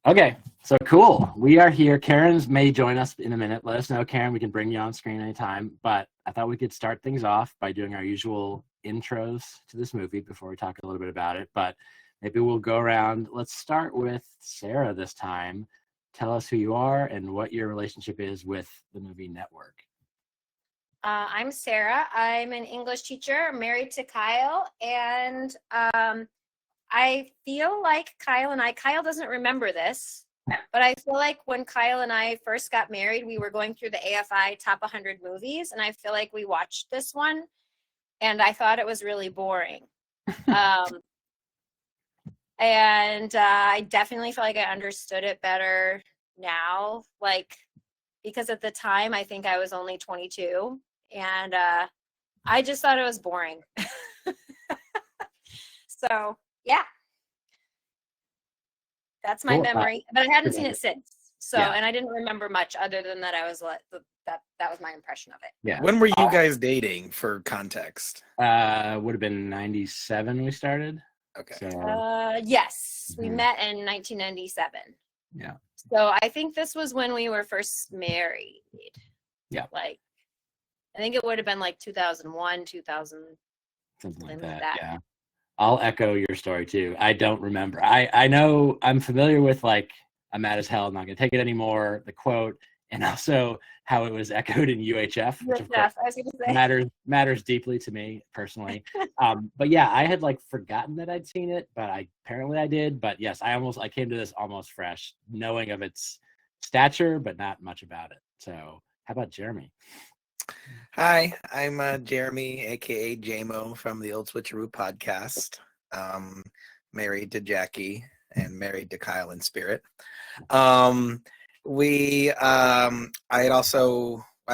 Okay, so cool. We are here. Karen's may join us in a minute. Let us know, Karen. We can bring you on screen anytime. But I thought we could start things off by doing our usual intros to this movie before we talk a little bit about it. But maybe we'll go around. Let's start with Sarah this time. Tell us who you are and what your relationship is with the movie Network. I'm Sarah. I'm an English teacher. I'm married to Kyle, and I feel like Kyle doesn't remember this, but I feel like when Kyle and I first got married, we were going through the AFI Top 100 movies, and I feel like we watched this one, and I thought it was really boring. And I definitely feel like I understood it better now, like, because at the time, I think I was only 22, and I just thought it was boring. So, yeah. That's my memory, but I hadn't seen it since. So, and I didn't remember much other than that I was that was my impression of it. Yeah. When were you guys dating, for context? Would have been 97 we started. Okay. So, yes, we met in 1997. Yeah. So I think this was when we were first married. Yeah. Like, I think it would have been like 2001, 2000. Something like that. Yeah. I'll echo your story too. I don't remember. I know I'm familiar with like, I'm mad as hell, I'm not going to take it anymore, the quote, and also how it was echoed in UHF, which of course I was gonna say. matters deeply to me personally. But yeah, I had like forgotten that I'd seen it, but apparently I did. But yes, I came to this almost fresh, knowing of its stature, but not much about it. So how about Jeremy? Hi, I'm Jeremy, aka JMO from the Old Switcheroo podcast. Married to Jackie and married to Kyle in spirit. I'd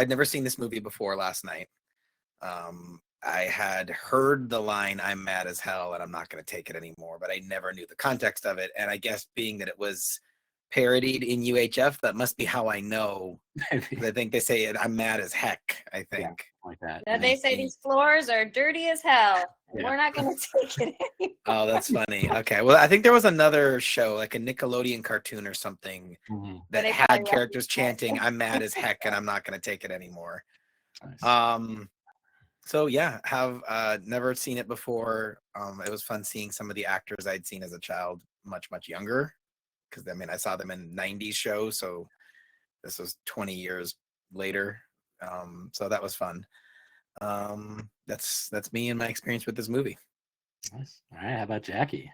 never seen this movie before last night. I had heard the line, "I'm mad as hell and I'm not going to take it anymore," but I never knew the context of it. And I guess being that it was parodied in UHF, that must be how I know. I think they say it, "I'm mad as heck," I think. Yeah, like that. Yeah, they say these floors are dirty as hell. Yeah. We're not going to take it anymore. Oh, that's funny. Okay. Well, I think there was another show, like a Nickelodeon cartoon or something, that had characters chanting, "I'm mad as heck and I'm not going to take it anymore." Nice. So yeah, have never seen it before. It was fun seeing some of the actors I'd seen as a child much younger, because I saw them in 90s shows, so this was 20 years later. So that was fun. That's me and my experience with this movie. Nice. All right, how about Jackie?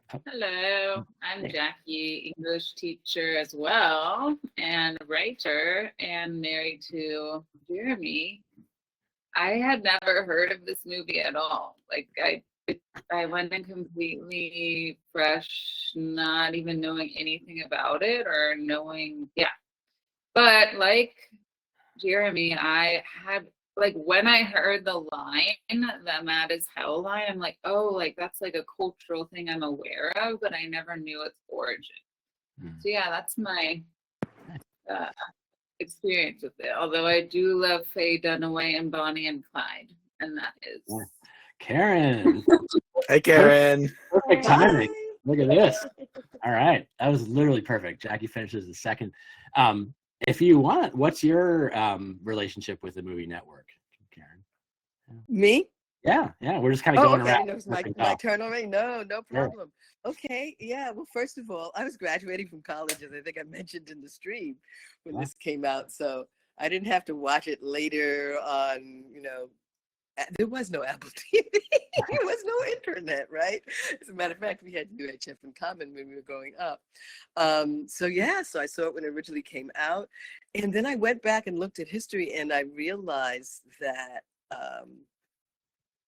Hello, I'm Jackie, English teacher as well, and writer, and married to Jeremy. I had never heard of this movie at all. Like, I went in completely fresh, not even knowing anything about it or knowing, But like Jeremy, I had, like, when I heard the line, the "mad as hell" line, I'm like, oh, like, that's like a cultural thing I'm aware of, but I never knew its origin. So yeah, that's my experience with it. Although I do love Faye Dunaway and Bonnie and Clyde, and that is Karen. Hi, Karen. Perfect timing. Look at this. All right, that was literally perfect. Jackie finishes the second. If you want, what's your relationship with the movie Network, Karen? Me? Yeah. We're just kind of going around. It was my turn already. No problem. Sure. Okay, yeah. Well, first of all, I was graduating from college, as I think I mentioned in the stream when this came out, so I didn't have to watch it later on. There was no Apple TV. There was no internet, right? As a matter of fact, we had UHF in common when we were growing up. So I saw it when it originally came out. And then I went back and looked at history, and I realized that,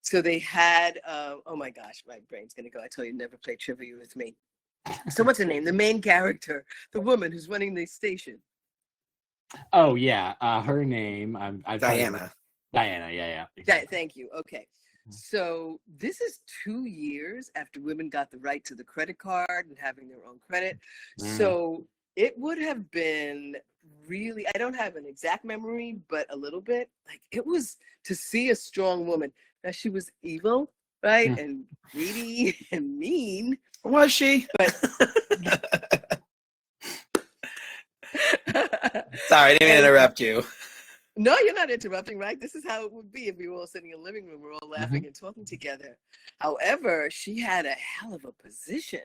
so they had, oh my gosh, my brain's going to go. I told you, never play trivia with me. So what's her name? The main character, the woman who's running the station. Oh, yeah. Her name, Diana. Diana, yeah. Exactly. Thank you. Okay. So this is 2 years after women got the right to the credit card and having their own credit. So it would have been really, I don't have an exact memory, but a little bit, like, it was to see a strong woman. Now, she was evil, right? And greedy and mean. Was she? But Sorry, I didn't mean to interrupt you. no, you're not interrupting, right? This is how it would be if we were all sitting in a living room, we're all laughing and talking together. However, she had a hell of a position.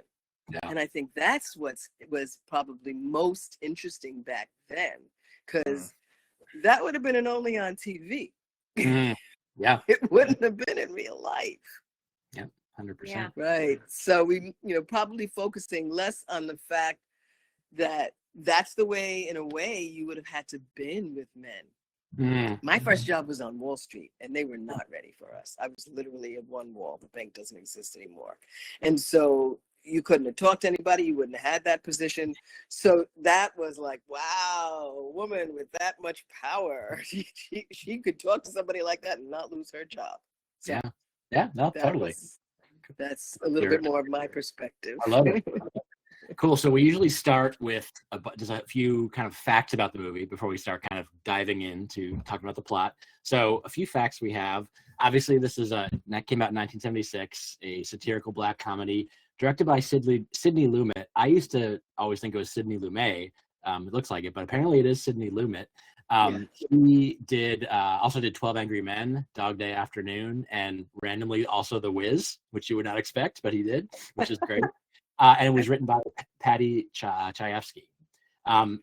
Yeah. And I think that's what was probably most interesting back then, because that would have been an only on TV. Yeah. It wouldn't have been in real life. Yep, 100%. Yeah. Right. So we, probably focusing less on the fact that that's the way, in a way, you would have had to been with men. My first job was on Wall Street, and they were not ready for us. I was literally at one wall. The bank doesn't exist anymore. And so you couldn't have talked to anybody. You wouldn't have had that position. So that was like, wow, a woman with that much power. She could talk to somebody like that and not lose her job. So yeah, no, totally. That's a little bit more of my perspective. I love it. Cool. So we usually start with just a few kind of facts about the movie before we start kind of diving into talking about the plot. So a few facts we have. Obviously, this is that came out in 1976, a satirical black comedy directed by Sidney Lumet. I used to always think it was Sidney Lumet. It looks like it, but apparently it is Sidney Lumet. He did also did 12 Angry Men, Dog Day Afternoon, and randomly also The Wiz, which you would not expect, but he did, which is great. And it was written by Patty Chayefsky.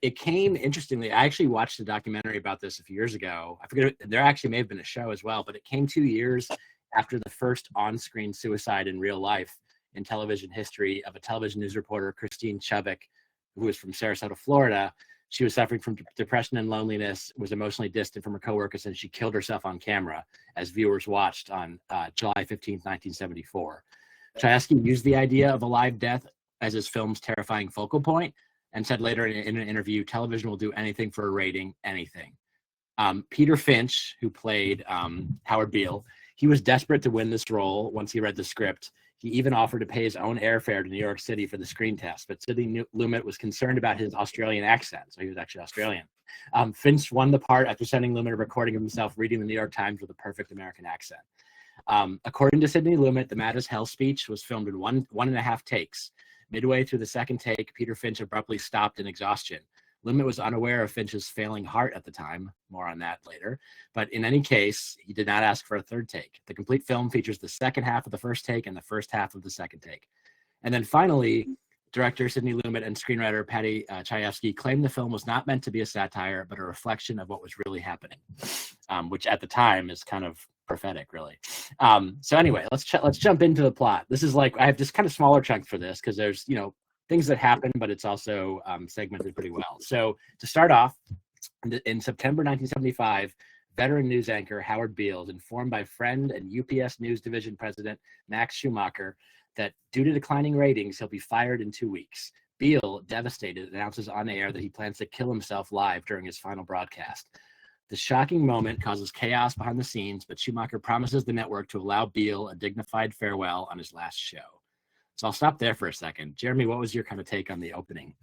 It came, interestingly, I actually watched a documentary about this a few years ago. I forget, there actually may have been a show as well, but it came 2 years after the first on-screen suicide in real life in television history of a television news reporter, Christine Chubbuck, who was from Sarasota, Florida. She was suffering from depression and loneliness, was emotionally distant from her coworkers, and she killed herself on camera as viewers watched on July 15th, 1974. Chayefsky used the idea of a live death as his film's terrifying focal point and said later in an interview, television will do anything for a rating, anything. Peter Finch, who played Howard Beale, he was desperate to win this role once he read the script. He even offered to pay his own airfare to New York City for the screen test, but Sidney Lumet was concerned about his Australian accent, so he was actually Australian. Finch won the part after sending Lumet a recording of himself reading the New York Times with a perfect American accent. According to Sidney Lumet, the Mad as Hell speech was filmed in one and a half takes. Midway through the second take, Peter Finch abruptly stopped in exhaustion. Lumet was unaware of Finch's failing heart at the time. More on that later. But in any case, he did not ask for a third take. The complete film features the second half of the first take and the first half of the second take. And then finally, director Sidney Lumet and screenwriter Patty Chayefsky claimed the film was not meant to be a satire, but a reflection of what was really happening, which at the time is kind of prophetic, really. So anyway, let's jump into the plot. This is like, I have just kind of smaller chunks for this because there's, things that happen, but it's also segmented pretty well. So to start off, in September 1975, veteran news anchor Howard Beale is informed by friend and UPS News Division President Max Schumacher that due to declining ratings, he'll be fired in 2 weeks. Beale, devastated, announces on air that he plans to kill himself live during his final broadcast. The shocking moment causes chaos behind the scenes, but Schumacher promises the network to allow Beale a dignified farewell on his last show. So I'll stop there for a second. Jeremy, what was your kind of take on the opening?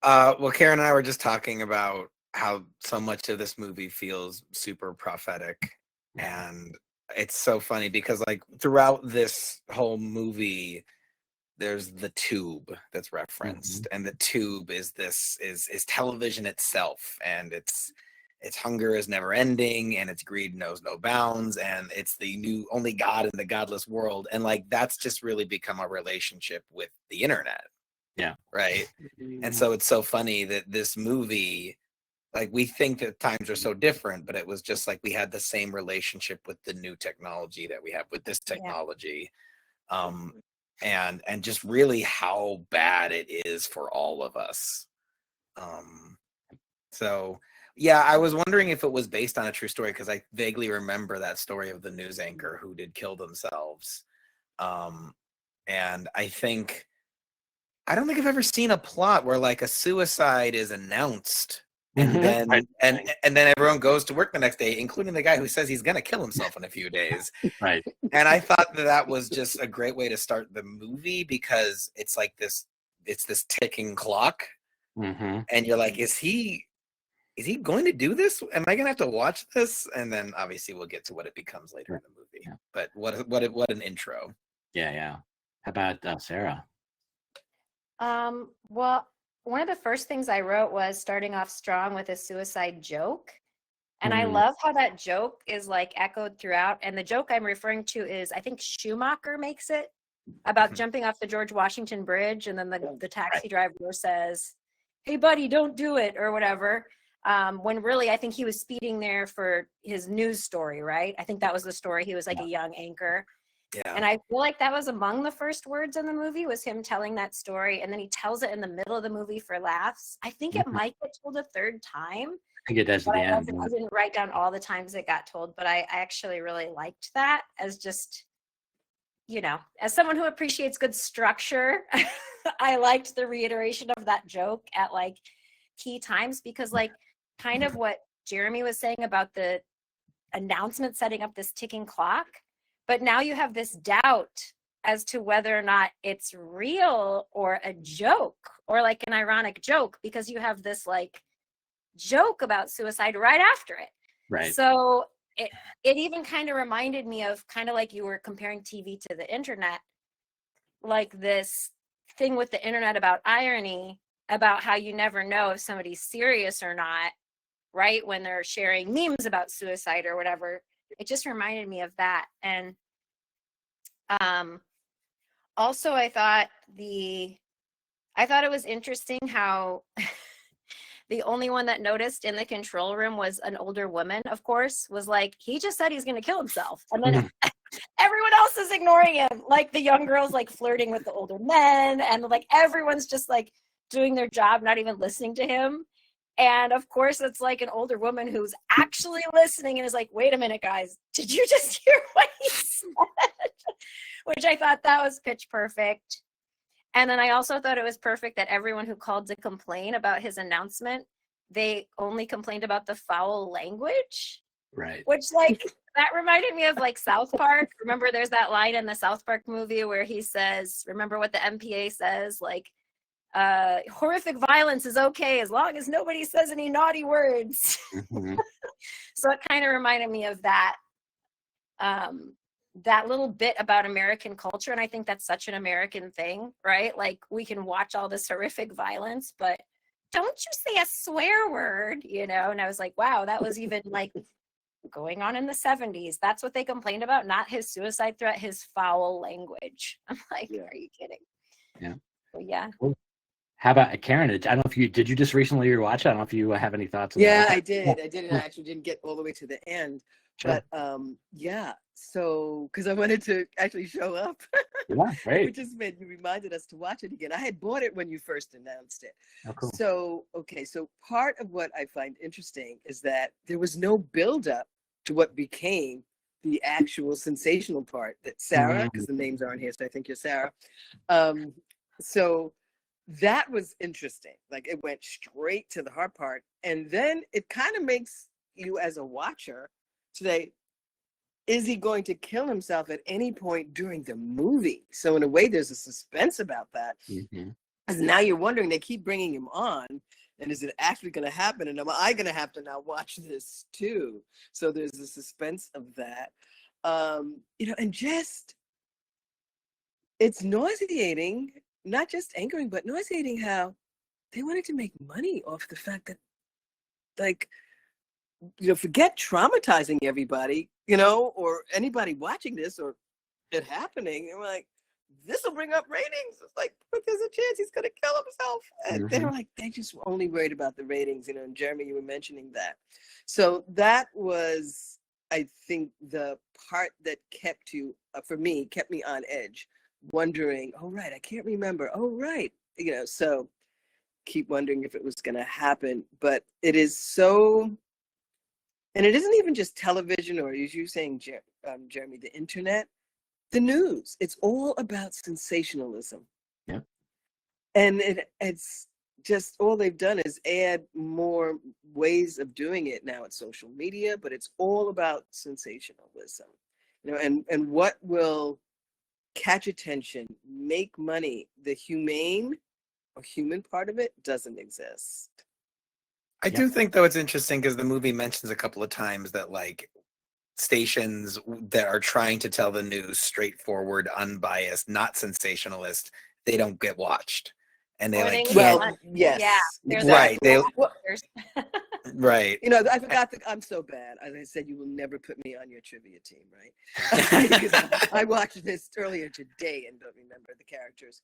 Well, Karen and I were just talking about how so much of this movie feels super prophetic. And it's so funny because like throughout this whole movie, there's the tube that's referenced, and the tube is television itself, and its hunger is never ending, and its greed knows no bounds, and it's the new only God in the godless world, and like that's just really become a relationship with the internet. Yeah. Right. And so it's so funny that this movie, like we think that times are so different, but it was just like we had the same relationship with the new technology that we have with this technology. And just really how bad it is for all of us. So yeah, I was wondering if it was based on a true story because I vaguely remember that story of the news anchor who did kill themselves. And I don't think I've ever seen a plot where like a suicide is announced and then and then everyone goes to work the next day, including the guy who says he's gonna kill himself in a few days. Right. And I thought that was just a great way to start the movie because it's like this ticking clock, and you're like, is he going to do this? Am I gonna have to watch this? And then obviously we'll get to what it becomes later in the movie. Yeah. But what an intro. Yeah. How about Sarah? Well, one of the first things I wrote was starting off strong with a suicide joke. And I love how that joke is like echoed throughout. And the joke I'm referring to is, I think Schumacher makes it about jumping off the George Washington Bridge. And then the taxi driver says, "Hey, buddy, don't do it," or whatever. When really, I think he was speeding there for his news story, right? I think that was the story. He was like a young anchor. Yeah. And I feel like that was among the first words in the movie, was him telling that story. And then he tells it in the middle of the movie for laughs. I think it might get told a third time. I think it does at the end. I didn't write down all the times it got told, but I actually really liked that as just, as someone who appreciates good structure, I liked the reiteration of that joke at like key times, because like kind of what Jeremy was saying about the announcement setting up this ticking clock, but now you have this doubt as to whether or not it's real or a joke, or like an ironic joke, because you have this like joke about suicide right after it. Right. So it even kind of reminded me of, kind of like you were comparing TV to the internet, like this thing with the internet about irony, about how you never know if somebody's serious or not, right? When they're sharing memes about suicide or whatever. It just reminded me of that. And also I thought it was interesting how the only one that noticed in the control room was an older woman, of course, was like, he just said he's going to kill himself. And then everyone else is ignoring him. Like the young girl's like flirting with the older men, and like everyone's just like doing their job, not even listening to him. And of course, it's like an older woman who's actually listening and is like, "Wait a minute, guys, did you just hear what he said?" Which I thought that was pitch perfect. And then I also thought it was perfect that everyone who called to complain about his announcement, they only complained about the foul language. Right. Which, like, that reminded me of like South Park. Remember, there's that line in the South Park movie where he says, remember what the MPA says? Like, horrific violence is okay as long as nobody says any naughty words. So it kind of reminded me of that. That little bit about American culture. And I think that's such an American thing, right? Like, we can watch all this horrific violence, but don't you say a swear word, And I was like, wow, that was even like going on in the 70s. That's what they complained about, not his suicide threat, his foul language. I'm like, Are you kidding? Yeah. But yeah. Cool. How about Karen? I don't know if did you just recently rewatch it? I don't know if you have any thoughts on Yeah, that. I did. And I actually didn't get all the way to the end. Sure. But yeah, so because I wanted to actually show up, Yeah, great. which just reminded us to watch it again. I had bought it when you first announced it. Oh, cool. So, okay, so part of what I find interesting is that there was no buildup to what became the actual sensational part that Sarah, because the names aren't here, so I think you're Sarah. So that was interesting. Like, it went straight to the hard part. And then it kind of makes you as a watcher say, is he going to kill himself at any point during the movie? So in a way, there's a suspense about that. Because now you're wondering, they keep bringing him on, and is it actually going to happen? And am I going to have to now watch this too? So there's a suspense of that. And just, it's nauseating, not just angering, but nauseating how they wanted to make money off the fact that, like, forget traumatizing everybody, or anybody watching this or it happening. And we're like, this will bring up ratings. It's like, but there's a chance he's going to kill himself. And they're like, they just were only worried about the ratings, and Jeremy, you were mentioning that. So that was, I think, the part that kept you, for me, kept me on edge, wondering, oh, right, I can't remember. Oh, right. So keep wondering if it was going to happen. But it is so, and it isn't even just television, or as you saying, Jeremy, the internet, the news. It's all about sensationalism. Yeah. And it's just, all they've done is add more ways of doing it. Now it's social media, but it's all about sensationalism. And what will catch attention, make money. The humane or human part of it doesn't exist. I do think, though, it's interesting because the movie mentions a couple of times that, like, stations that are trying to tell the news straightforward, unbiased, not sensationalist, they don't get watched. And they Or like they can't. Well, yes. Yeah, there's Right. a- Right. You know, I forgot that I'm so bad. As I said, you will never put me on your trivia team, right? Because I watched this earlier today and don't remember the characters.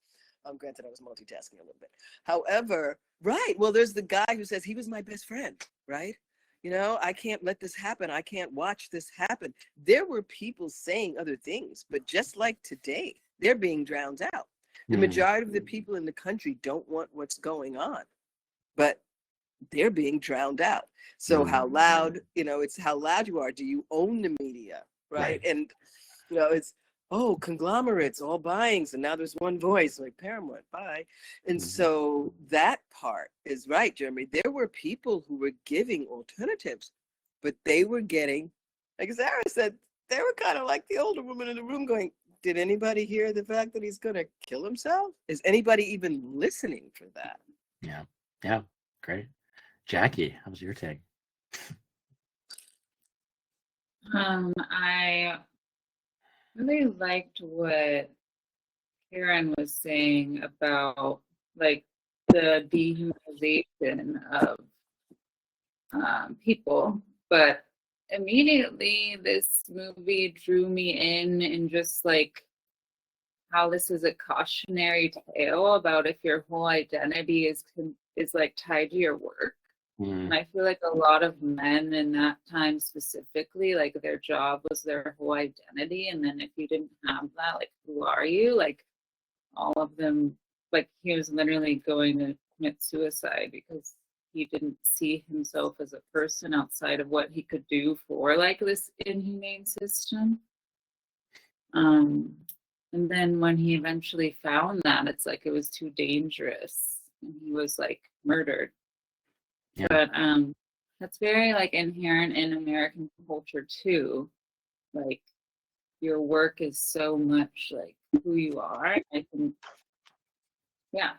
Granted, I was multitasking a little bit. However, right. Well, there's the guy who says he was my best friend, right? You know, I can't let this happen. I can't watch this happen. There were people saying other things, but just like today, they're being drowned out. The majority of the people in the country don't want what's going on, but they're being drowned out. So how loud, you know, it's how loud you are. Do you own the media, right? And, you know, it's, oh, conglomerates all buying. So now there's one voice, like Paramount, bye. And so that part is right, Jeremy. There were people who were giving alternatives, but they were getting, like Sarah said, they were kind of like the older woman in the room going, did anybody hear the fact that he's going to kill himself? Is anybody even listening for that? Yeah. Yeah. Great. Jackie, how was your take? I really liked what Karen was saying about like the dehumanization of people, but immediately this movie drew me in and just like how this is a cautionary tale about if your whole identity is like tied to your work. And I feel like a lot of men in that time specifically, like their job was their whole identity. And then if you didn't have that, like, who are you? Like all of them, like he was literally going to commit suicide because he didn't see himself as a person outside of what he could do for like this inhumane system. And then when he eventually found that, it's like it was too dangerous and he was like murdered. Yeah. But that's very like inherent in American culture too. Like your work is so much like who you are. I think, yeah.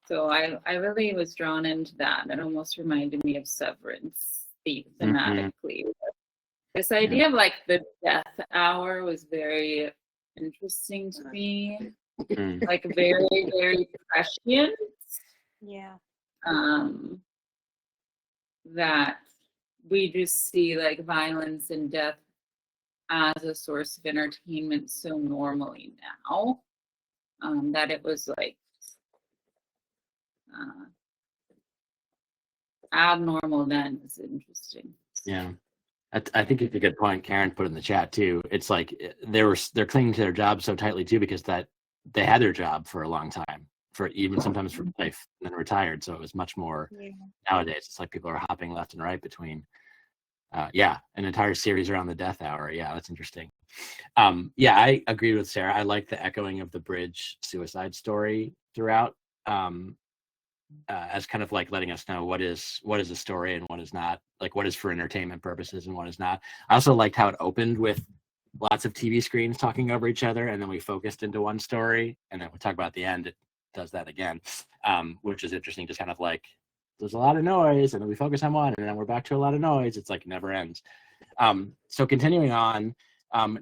So I really was drawn into that. It almost reminded me of Severance thematically. This idea of like the death hour was very interesting to me. Like very, very prescient. Yeah. That we just see like violence and death as a source of entertainment so normally now, that it was like abnormal then is interesting. Yeah. I think it's a good point. Karen put in the chat too. It's like they're clinging to their job so tightly too because that they had their job for a long time, for even sometimes for life, and then retired. So it was much more. Nowadays. It's like people are hopping left and right between. An entire series around the death hour. Yeah, that's interesting. I agree with Sarah. I like the echoing of the bridge suicide story throughout. As kind of like letting us know what is a story and what is not, like what is for entertainment purposes and what is not. I also liked how it opened with lots of TV screens talking over each other, and then we focused into one story, and then we talk about the end. It does that again, which is interesting. Just kind of like there's a lot of noise, and then we focus on one, and then we're back to a lot of noise. It's like it never ends. So continuing on,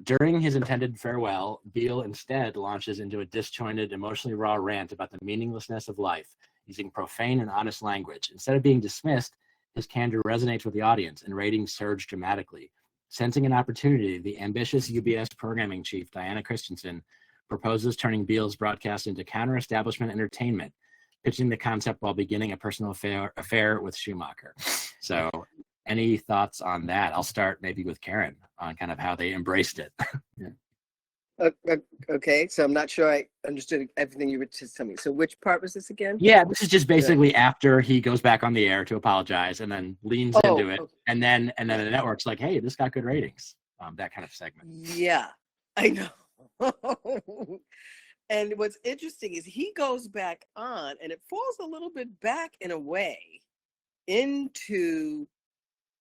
during his intended farewell, Beale instead launches into a disjointed, emotionally raw rant about the meaninglessness of life, using profane and honest language. Instead of being dismissed, his candor resonates with the audience, and ratings surge dramatically. Sensing an opportunity, the ambitious UBS programming chief, Diana Christensen, proposes turning Beale's broadcast into counter-establishment entertainment, pitching the concept while beginning a personal affair with Schumacher. So any thoughts on that? I'll start maybe with Karen on kind of how they embraced it. Okay, so I'm not sure I understood everything you were just telling me. So which part was this again? Yeah, this is just basically after he goes back on the air to apologize and then leans into it. Okay. And then the network's like, hey, this got good ratings. That kind of segment. Yeah, I know. And what's interesting is he goes back on and it falls a little bit back in a way into,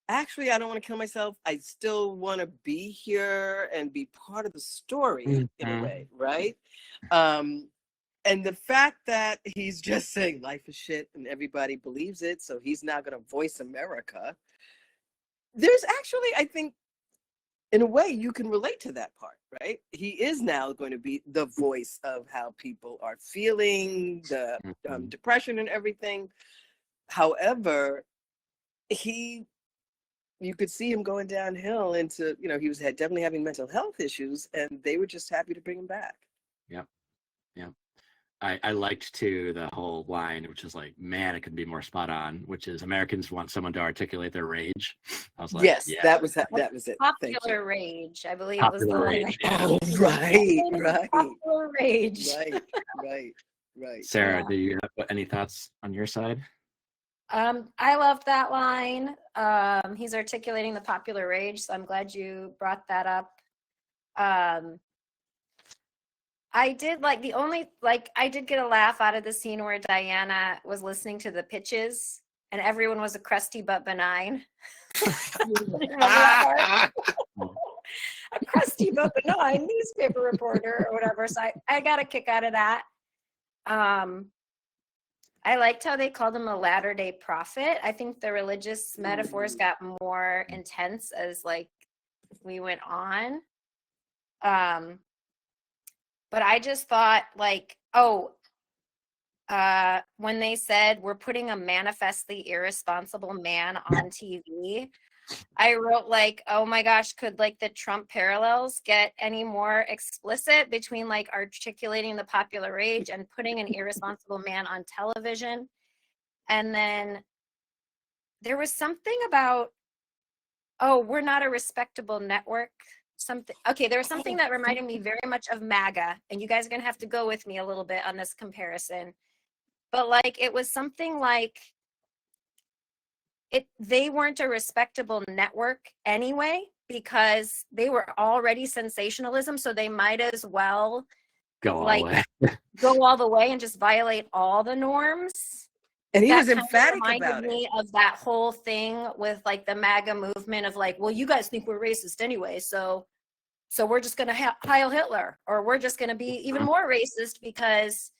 actually, I don't want to kill myself. I still want to be here and be part of the story in a way, right? And the fact that he's just saying life is shit and everybody believes it, so he's not going to voice America. There's actually, I think, in a way, you can relate to that part, right? He is now going to be the voice of how people are feeling, the depression and everything. However, you could see him going downhill into, he was definitely having mental health issues, and they were just happy to bring him back. Yep. I liked too the whole line, which is like, man, it could be more spot on, which is Americans want someone to articulate their rage. I was like, yes, yeah, that was it. Popular rage, I believe, was the popular line. rage. Yeah. Oh, right. Popular rage. Right. Sarah, Yeah. do you have any thoughts on your side? I loved that line. He's articulating the popular rage, so I'm glad you brought that up. I did I did get a laugh out of the scene where Diana was listening to the pitches and everyone was a crusty but benign. A crusty but benign newspaper reporter or whatever. So I got a kick out of that. I liked how they called him a latter-day prophet. I think the religious metaphors got more intense as we went on. But I just thought when they said we're putting a manifestly irresponsible man on TV, I wrote oh my gosh, could the Trump parallels get any more explicit between articulating the popular rage and putting an irresponsible man on television? And then there was something about, we're not a respectable network. There was something that reminded me very much of MAGA, and you guys are gonna have to go with me a little bit on this comparison. But it was something they weren't a respectable network anyway, because they were already sensationalism, so they might as well go all the way and just violate all the norms. And he that was emphatic about me of that whole thing with the MAGA movement of well, you guys think we're racist anyway, so we're just going to Heil Hitler, or we're just going to be even more racist because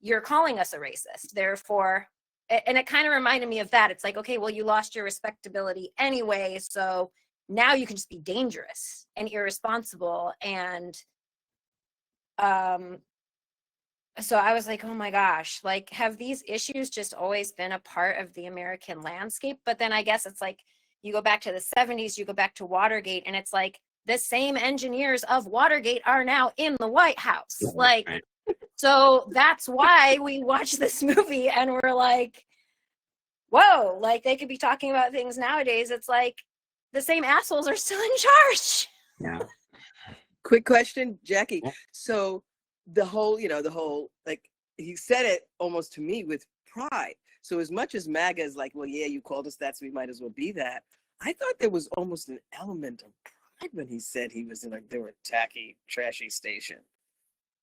you're calling us a racist. Therefore, and it kind of reminded me of that. It's okay, well, you lost your respectability anyway, so now you can just be dangerous and irresponsible. And so I was oh my gosh, have these issues just always been a part of the American landscape? But then I guess it's you go back to the 70s, you go back to Watergate, and it's the same engineers of Watergate are now in the White House. Right. So that's why we watch this movie and we're whoa, they could be talking about things nowadays. It's the same assholes are still in charge. Yeah. Quick question, Jackie. Yeah. So the whole, he said it almost to me with pride. So as much as MAGA is well, yeah, you called us that, so we might as well be that. I thought there was almost an element of pride when he said he was in they were a tacky, trashy station.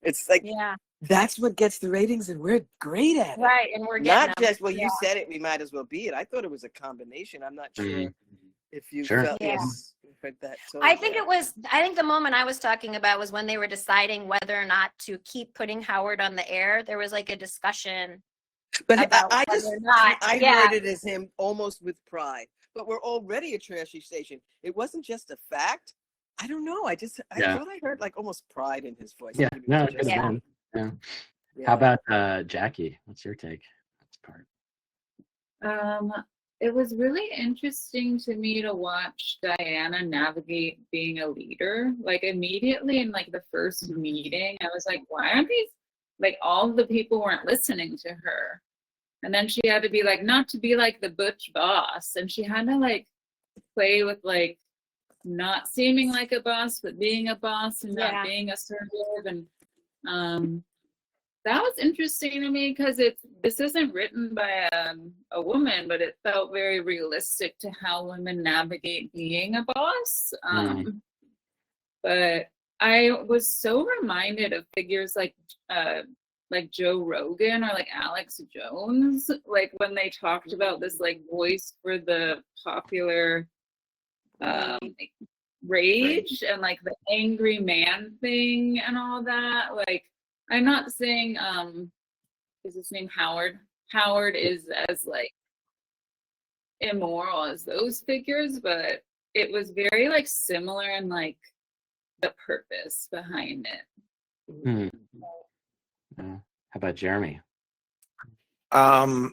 It's yeah, that's what gets the ratings, and we're great at it. Right, and we're getting not them. just you said it, we might as well be it. I thought it was a combination. I'm not sure if you felt heard that. So, I think the moment I was talking about was when they were deciding whether or not to keep putting Howard on the air. There was a discussion. But I heard it as him almost with pride. But we're already a trashy station. It wasn't just a fact. I don't know. I thought I heard almost pride in his voice. Yeah. No, yeah. How about Jackie? What's your take on this part? It was really interesting to me to watch Diana navigate being a leader. Immediately in the first meeting, I was why aren't these all the people weren't listening to her? And then she had to be not to be the butch boss, and she had to play with not seeming like a boss but being a boss and not being assertive. And that was interesting to me because this isn't written by a woman, but it felt very realistic to how women navigate being a boss. But I was so reminded of figures like Joe Rogan or Alex Jones, when they talked about this voice for the popular rage and the angry man thing and all that. I'm not saying is his name Howard is as immoral as those figures, but it was very like similar in like the purpose behind it. Hmm. How about Jeremy? I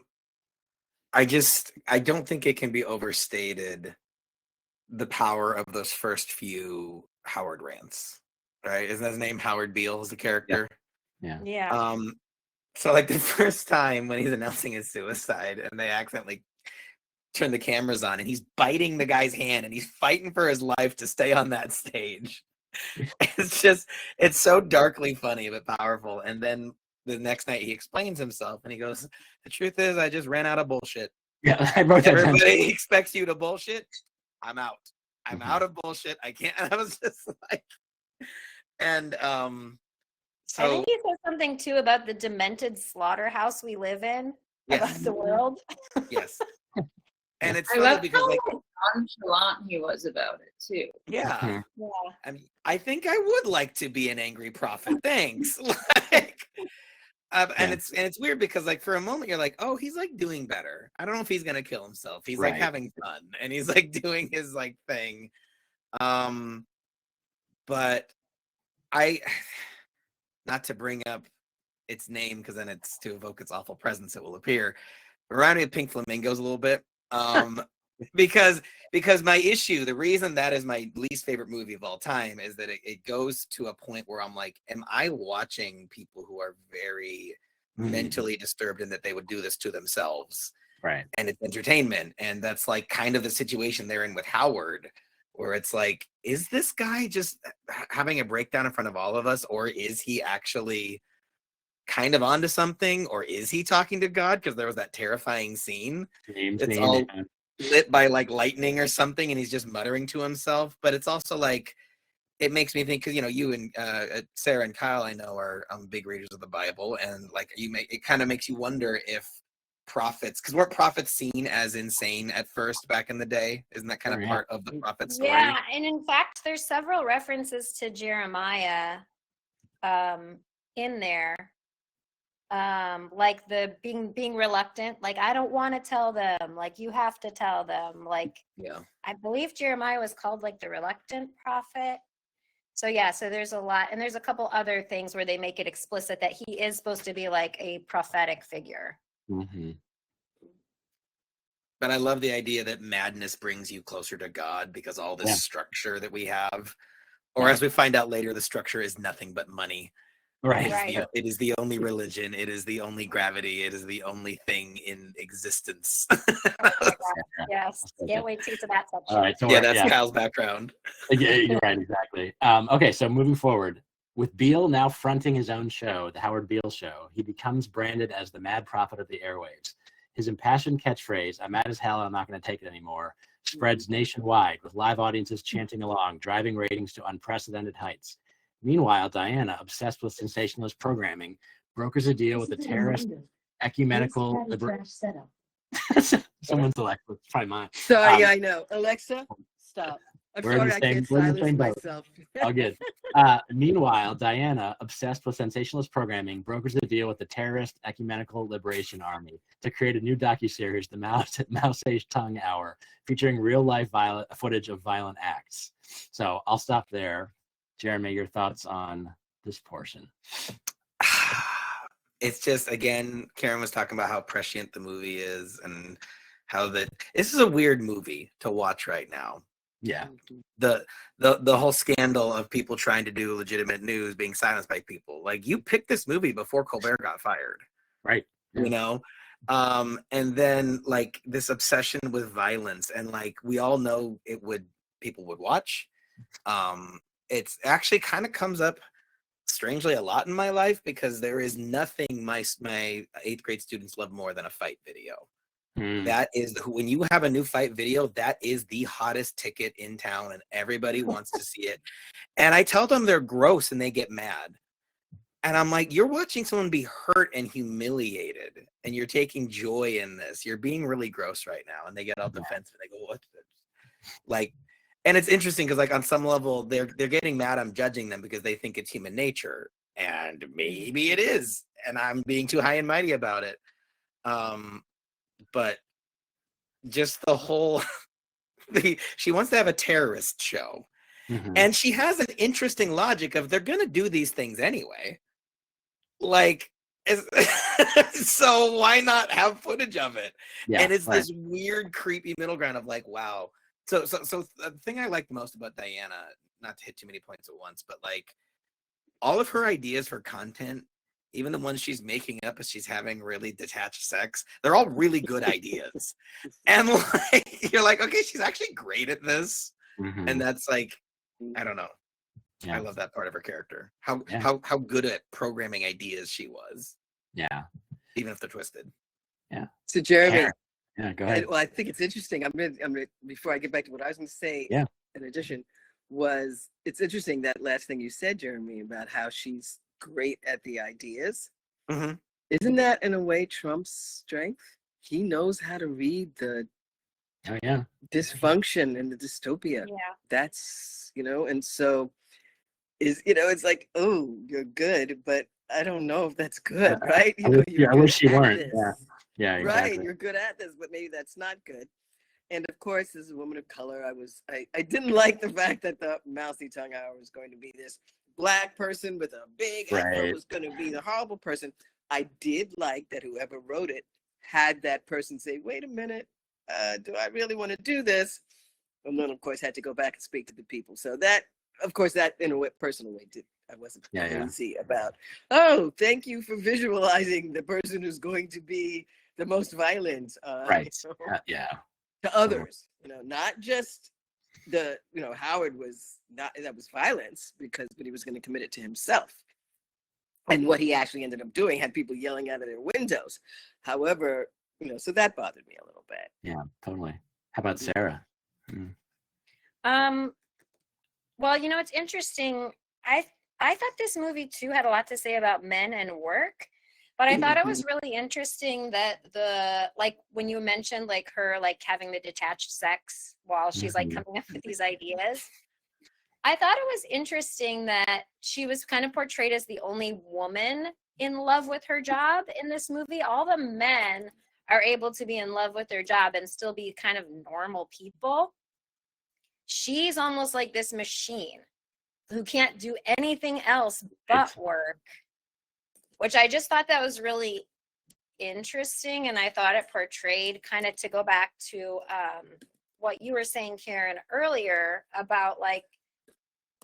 don't think it can be overstated the power of those first few Howard rants. Right? Isn't his name Howard Beale is the character? Yeah. So like the first time when he's announcing his suicide and they accidentally turn the cameras on and he's biting the guy's hand and he's fighting for his life to stay on that stage. It's so darkly funny but powerful. And then the next night he explains himself and he goes, the truth is I just ran out of bullshit. Yeah, I wrote that down. Everybody expects you to bullshit. I'm out. I'm out of bullshit. I can't. And I was just like, and so I think he said something too about the demented slaughterhouse we live in, about the world. Yes. And it's I funny love because how like nonchalant he was about it too. yeah. Yeah. I mean, I think I would like to be an angry prophet. Thanks. Like, and it's weird because like for a moment you're like, oh, he's like doing better. I don't know if he's gonna kill himself. He's like having fun and he's like doing his like thing. But I, not to bring up its name because then it's to evoke its awful presence, it will appear. Remind me of Pink Flamingos a little bit. Because my issue, the reason that is my least favorite movie of all time is that it goes to a point where I'm like, am I watching people who are very mentally disturbed and that they would do this to themselves? Right. And it's entertainment. And that's like kind of the situation they're in with Howard, where it's like, is this guy just having a breakdown in front of all of us? Or is he actually kind of onto something? Or is he talking to God? Because there was that terrifying scene. It's all lit by like lightning or something. And he's just muttering to himself. But it's also like, it makes me think, because, you know, you and Sarah and Kyle, I know, are big readers of the Bible. And like it kind of makes you wonder if prophets, because weren't prophets seen as insane at first back in the day? Isn't that kind of part of the prophet story? Yeah, and in fact there's several references to Jeremiah in there, like the being reluctant, like I don't want to tell them, like you have to tell them, like I believe Jeremiah was called like the reluctant prophet. So yeah, so there's a lot, and there's a couple other things where they make it explicit that he is supposed to be like a prophetic figure. But I love the idea that madness brings you closer to God, because all this structure that we have, or as we find out later, the structure is nothing but money. Right. It is the only religion. It is the only gravity. It is the only thing in existence. Yes, can't wait to get to that section. All right, so that's Kyle's background. Yeah, you're right, exactly. Okay, so moving forward, with Beale now fronting his own show, The Howard Beale Show, he becomes branded as the mad prophet of the airwaves. His impassioned catchphrase, "I'm mad as hell and I'm not going to take it anymore," spreads nationwide, with live audiences chanting along, driving ratings to unprecedented heights. Meanwhile, Diana, obsessed with sensationalist programming, brokers a deal with the terrorist ecumenical Someone's Alexa, it's probably mine. Sorry, I know. Alexa, stop. I'm We're in sorry, the I same- can't we're in the silence same boat. myself. All good. Meanwhile, Diana, obsessed with sensationalist programming, brokers a deal with the terrorist Ecumenical Liberation Army to create a new docuseries, The Mao Zedong Hour, featuring real-life footage of violent acts. So I'll stop there. Jeremy, your thoughts on this portion? It's just, again, Karen was talking about how prescient the movie is and how this is a weird movie to watch right now. Yeah. The whole scandal of people trying to do legitimate news being silenced by people. Like, you picked this movie before Colbert got fired. Right. You know? And then like this obsession with violence, and like we all know people would watch. It's actually kind of comes up strangely a lot in my life, because there is nothing my 8th grade students love more than a fight video. That is, when you have a new fight video, that is the hottest ticket in town and everybody wants to see it. And I tell them they're gross and they get mad. And I'm like, you're watching someone be hurt and humiliated and you're taking joy in this. You're being really gross right now. And they get all defensive and they go, what's this? Like, and it's interesting because like on some level they're getting mad I'm judging them because they think it's human nature, and maybe it is, and I'm being too high and mighty about it. But just the whole she wants to have a terrorist show. And she has an interesting logic of they're gonna do these things anyway. Like, so why not have footage of it? Yeah, and it's this weird, creepy middle ground of like, wow. So the thing I like the most about Diana, not to hit too many points at once, but like all of her ideas for content, even the ones she's making up as she's having really detached sex, they're all really good ideas. And like, you're like, okay, she's actually great at this. And that's like, I don't know. Yeah. I love that part of her character. How good at programming ideas she was. Yeah. Even if they're twisted. Yeah. So Jeremy. Yeah, go ahead. Well, I think it's interesting. I'm gonna before I get back to what I was gonna say, in addition, it's interesting that last thing you said, Jeremy, about how she's great at the ideas. Isn't that in a way Trump's strength? He knows how to read the dysfunction and the dystopia. Yeah. That's, and so it's like, oh, you're good, but I don't know if that's good, right? I wish you weren't. Yeah, exactly. Right, you're good at this, but maybe that's not good. And of course, as a woman of color, I didn't like the fact that the mousy tongue hour was going to be this Black person with a big afro was going to be the horrible person. I did like that whoever wrote it had that person say, wait a minute, do I really want to do this? And then, of course, had to go back and speak to the people. So that, of course, that in a personal way, I wasn't crazy about, oh, thank you for visualizing the person who's going to be the most violent. To others, not just Howard was not, that was violence but he was going to commit it to himself. And what he actually ended up doing had people yelling out of their windows. However, so that bothered me a little bit. Yeah, totally. How about Sarah? Well, it's interesting. I thought this movie too had a lot to say about men and work, but I thought it was really interesting that when you mentioned like her like having the detached sex while she's like coming up with these ideas. I thought it was interesting that she was kind of portrayed as the only woman in love with her job in this movie. All the men are able to be in love with their job and still be kind of normal people. She's almost like this machine who can't do anything else but work, which I just thought that was really interesting. And I thought it portrayed, kind of to go back to what you were saying, Karen, earlier about like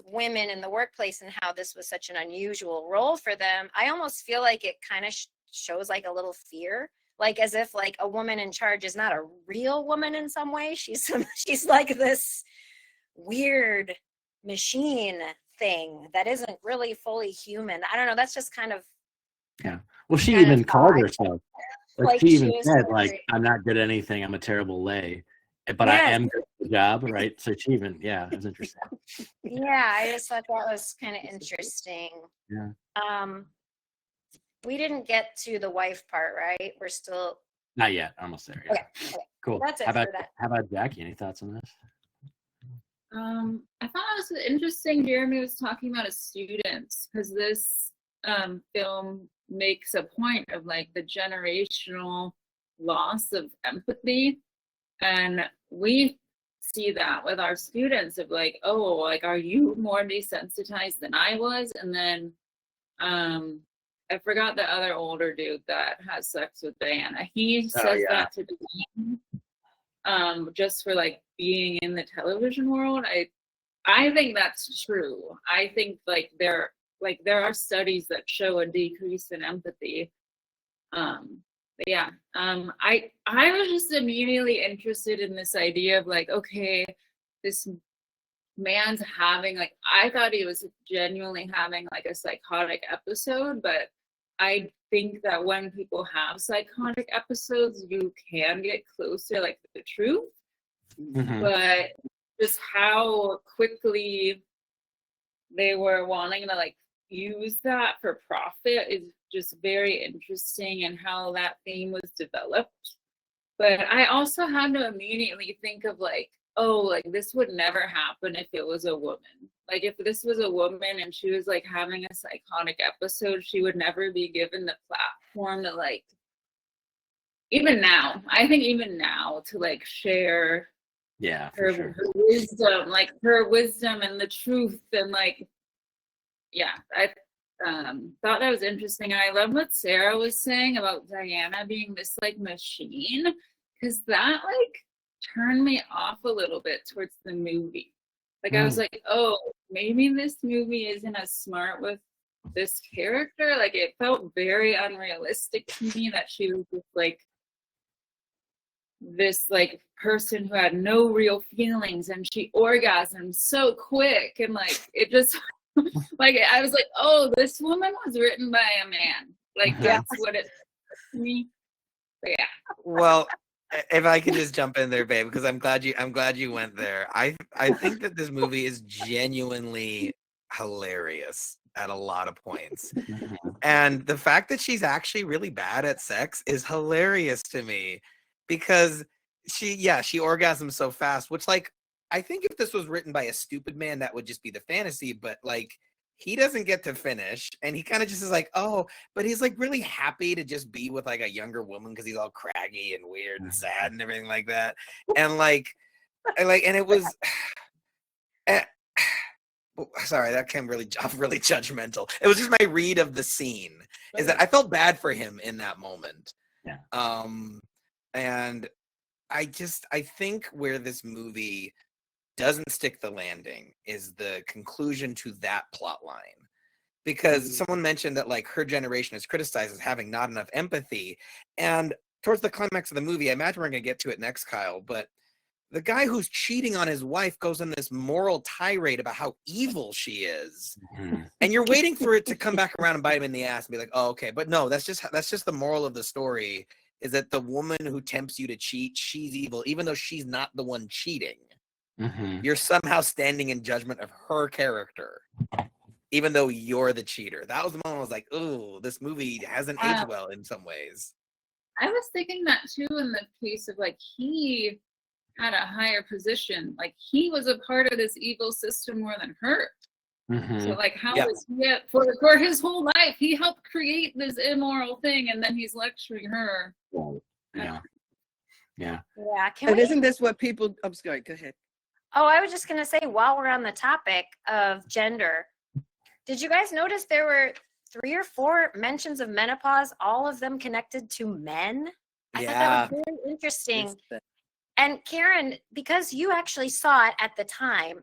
women in the workplace and how this was such an unusual role for them. I almost feel like it kind of shows like a little fear, like as if like a woman in charge is not a real woman in some way. She's like this weird machine thing that isn't really fully human. I don't know. That's just kind of. Yeah. Well, she even called herself. Like she even said, like, I'm not good at anything. I'm a terrible lay. But I am good at the job, right? So she even, it was interesting. Yeah, I just thought that was kind of interesting. Yeah. We didn't get to the wife part, right? We're still not yet. Almost there. Yeah. Okay. Cool. That's it how for that. How about Jackie? Any thoughts on this? I thought it was interesting. Jeremy was talking about his students because this film makes a point of like the generational loss of empathy. And we see that with our students of like, oh, like, are you more desensitized than I was? And then I forgot the other older dude that has sex with Diana. He says that to Diana, just for like being in the television world. I think that's true. I think like there are studies that show a decrease in empathy. I was just immediately interested in this idea of like, okay, this man's having like, I thought he was genuinely having like a psychotic episode, but I think that when people have psychotic episodes, you can get close to like the truth. But just how quickly they were wanting to like use that for profit is just very interesting, and how that theme was developed. But I also had to immediately think of like, oh, like this would never happen if it was a woman. Like if this was a woman and she was like having a psychotic episode, she would never be given the platform to like, I think even now to like share Yeah, for her, sure. her wisdom and the truth, and like, yeah, I thought that was interesting. And I love what Sarah was saying about Diana being this like machine, because that like turned me off a little bit towards the movie. Like I was like, oh, maybe this movie isn't as smart with this character. Like it felt very unrealistic to me that she was just like this like person who had no real feelings, and she orgasmed so quick, and like it just like I was like, oh, this woman was written by a man. Like that's what it to me. But yeah. Well, if I could just jump in there, babe, because I'm glad you went there. I think that this movie is genuinely hilarious at a lot of points. And the fact that she's actually really bad at sex is hilarious to me, because she orgasms so fast, which like I think if this was written by a stupid man, that would just be the fantasy, but like he doesn't get to finish, and he kind of just is like, oh, but he's like really happy to just be with like a younger woman because he's all craggy and weird and sad and everything like that. And and it was sorry, that came really judgmental. It was just my read of the scene is that I felt bad for him in that moment. Yeah. And I think where this movie doesn't stick the landing is the conclusion to that plot line, because someone mentioned that like her generation is criticized as having not enough empathy, and towards the climax of the movie, I imagine we're going to get to it next, Kyle, but the guy who's cheating on his wife goes on this moral tirade about how evil she is, and you're waiting for it to come back around and bite him in the ass and be like, oh, okay, but no, that's just the moral of the story, is that the woman who tempts you to cheat, she's evil, even though she's not the one cheating. You're somehow standing in judgment of her character, even though you're the cheater. That was the moment I was like, "Ooh, this movie hasn't aged well in some ways." I was thinking that too in the case of like he had a higher position, like he was a part of this evil system more than her. So like, how was he for his whole life? He helped create this immoral thing, and then he's lecturing her. Yeah. And isn't this what people? I'm sorry. Go ahead. Oh, I was just going to say, while we're on the topic of gender, did you guys notice there were 3 or 4 mentions of menopause, all of them connected to men? I thought that was very interesting. And Karen, because you actually saw it at the time,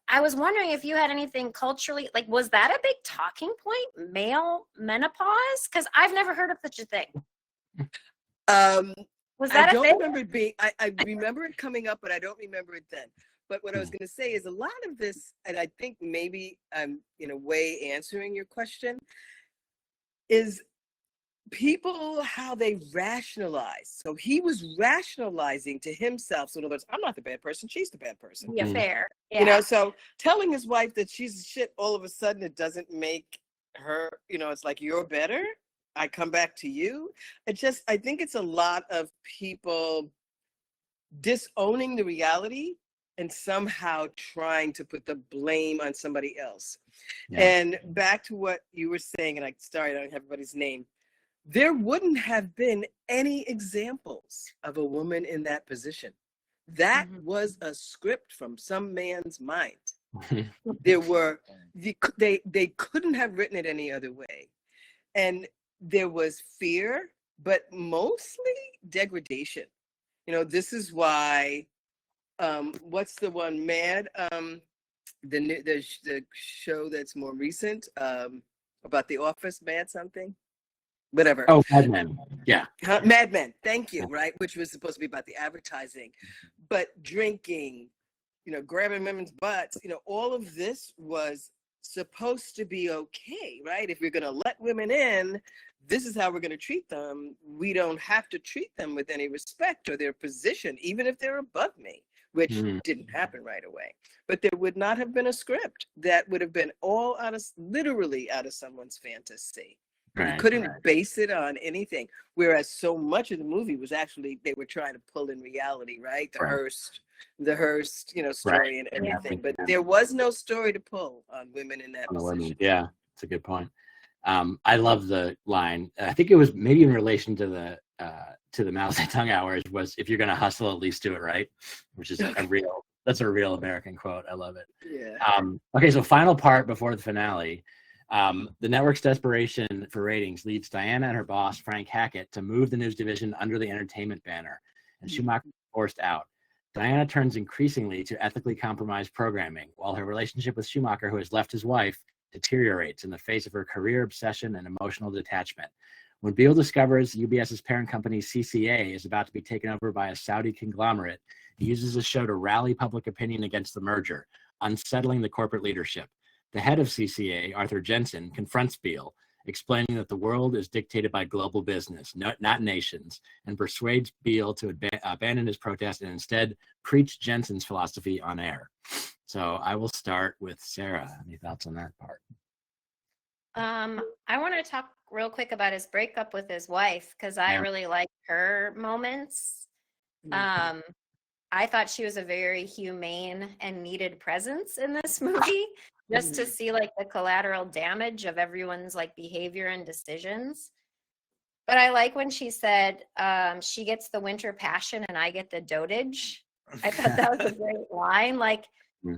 I was wondering if you had anything culturally, like, was that a big talking point, male menopause? Because I've never heard of such a thing. Was that a thing? Remember it being, I remember it coming up, but I don't remember it then. But what I was going to say is a lot of this, and I think maybe I'm in a way answering your question, is people, how they rationalize. So he was rationalizing to himself. So in other words, I'm not the bad person, she's the bad person. Yeah, fair. Yeah. You know, so telling his wife that she's shit, all of a sudden it doesn't make her, you know, it's like, you're better, I come back to you. I think it's a lot of people disowning the reality and somehow trying to put the blame on somebody else. Yeah. And back to what you were saying, and I don't have everybody's name, there wouldn't have been any examples of a woman in that position. That was a script from some man's mind. There were, they couldn't have written it any other way. And there was fear, but mostly degradation. You know, this is why, what's the one, Mad? The show that's more recent about the office, Mad something? Whatever. Oh, Mad Men. Yeah. Mad Men. Thank you. Right, which was supposed to be about the advertising, but drinking, you know, grabbing women's butts. You know, all of this was supposed to be okay, right? If you're going to let women in, this is how we're going to treat them. We don't have to treat them with any respect or their position, even if they're above me, which didn't happen right away. But there would not have been a script that would have been all literally out of someone's fantasy. Right, you couldn't base it on anything. Whereas so much of the movie was actually, they were trying to pull in reality, right? The Hearst, you know, story and everything. But there was no story to pull on women in that position. Yeah, that's a good point. I love the line. I think it was maybe in relation to to the Mao Zedong hours was, if you're going to hustle, at least do it right, which is that's a real American quote. I love it. Yeah. Okay, so final part before the finale. The network's desperation for ratings leads Diana and her boss, Frank Hackett, to move the news division under the entertainment banner, and Schumacher is forced out. Diana turns increasingly to ethically compromised programming, while her relationship with Schumacher, who has left his wife, deteriorates in the face of her career obsession and emotional detachment. When Beale discovers UBS's parent company CCA is about to be taken over by a Saudi conglomerate, he uses the show to rally public opinion against the merger, unsettling the corporate leadership. The head of CCA, Arthur Jensen, confronts Beale, explaining that the world is dictated by global business, not nations, and persuades Beale to abandon his protest and instead preach Jensen's philosophy on air. So I will start with Sarah. Any thoughts on that part? I want to talk real quick about his breakup with his wife, because I really like her moments. I thought she was a very humane and needed presence in this movie, just to see like the collateral damage of everyone's like behavior and decisions. But I like when she said she gets the winter passion and I get the dotage. I thought that was a great line. Like,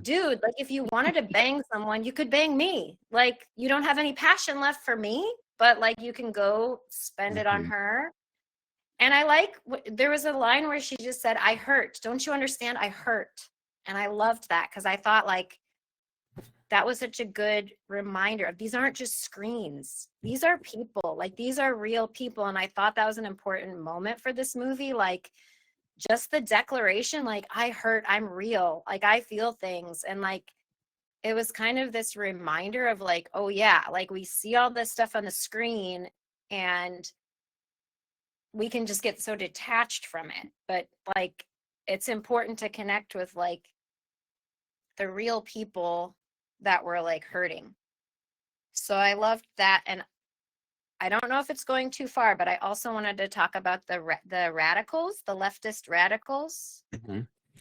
dude, like if you wanted to bang someone, you could bang me. Like, you don't have any passion left for me, but like you can go spend it on her. And I like, there was a line where she just said, I hurt. Don't you understand? I hurt. And I loved that, because I thought like that was such a good reminder of, these aren't just screens. These are people. Like, these are real people. And I thought that was an important moment for this movie. Like, just the declaration, like, I hurt, I'm real. Like, I feel things. And like, it was kind of this reminder of like, oh yeah, like we see all this stuff on the screen and we can just get so detached from it. But like, it's important to connect with like the real people that were like hurting. So I loved that. And I don't know if it's going too far, but I also wanted to talk about the radicals, the leftist radicals.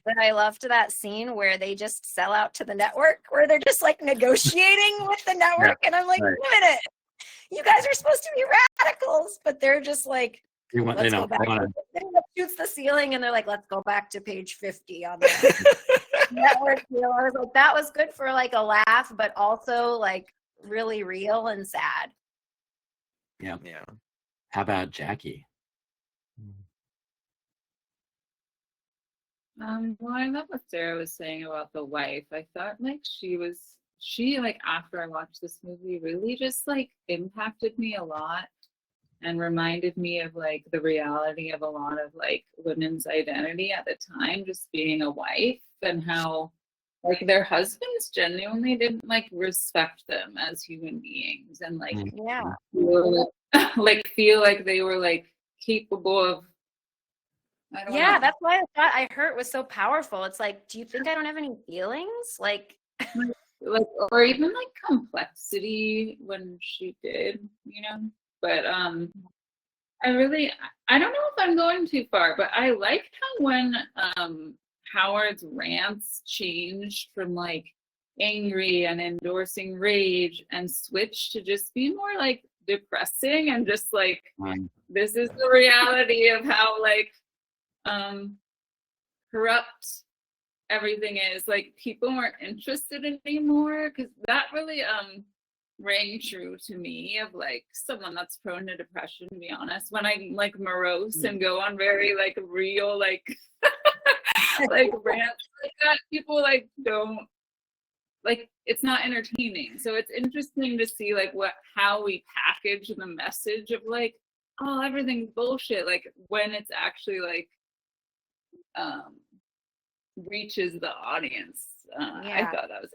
But I loved that scene where they just sell out to the network, where they're just like negotiating with the network. And I'm like, wait a minute, you guys are supposed to be radicals, but they're just like, let's go back. They shoots the ceiling and they're like, let's go back to page 50 on the network deal. I was like, that was good for like a laugh, but also like really real and sad. Yeah. How about Jackie? Well, I love what Sarah was saying about the wife. I thought like she like after I watched this movie really just like impacted me a lot and reminded me of like the reality of a lot of like women's identity at the time, just being a wife, and how like their husbands genuinely didn't like respect them as human beings, and like feel like they were like capable of, I don't know. That's why I thought I hurt was so powerful. It's like, do you think I don't have any feelings? Like or even like complexity when she did, you know. But I don't know if I'm going too far, but I liked how when Howard's rants changed from like angry and endorsing rage and switched to just be more like depressing and just like, this is the reality of how like corrupt everything is. Like, people weren't interested anymore, because that really rang true to me of like someone that's prone to depression, to be honest. When I'm like morose and go on very like real like like rants like that, people like don't like, it's not entertaining. So it's interesting to see like how we package the message of like, oh, everything's bullshit, like when it's actually like reaches the audience. I thought that was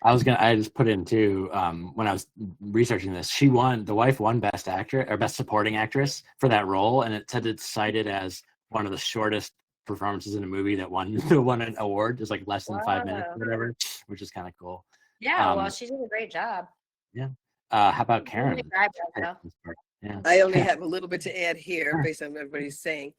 I just put in too, when I was researching this, the wife won Best Actress or Best Supporting Actress for that role, and it said it's cited as one of the shortest performances in a movie that won an award. It's like less than 5 minutes or whatever, which is kind of cool. Well, she did a great job. How about Karen? I only have a little bit to add here based on what everybody's saying.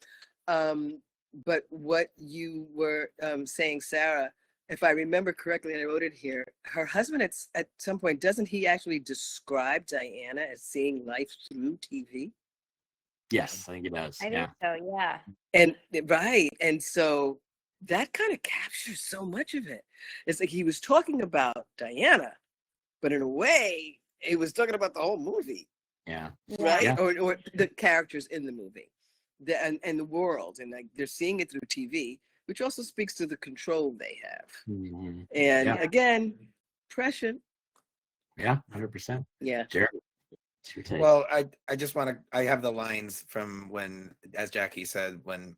But what you were saying, Sarah, if I remember correctly, and I wrote it here, her husband at some point, doesn't he actually describe Diana as seeing life through TV? Yes, I think it does. I Yeah. think so, yeah. And right. And so that kind of captures so much of it. It's like he was talking about Diana, but in a way, he was talking about the whole movie. Yeah. Right? Yeah. Or the characters in the movie. And the world. And like they're seeing it through TV, which also speaks to the control they have. Mm-hmm. And Yeah. again, prescient. Yeah, 100%. Yeah. Jared, what's your take? Well, I just want to, I have the lines from when, as Jackie said, when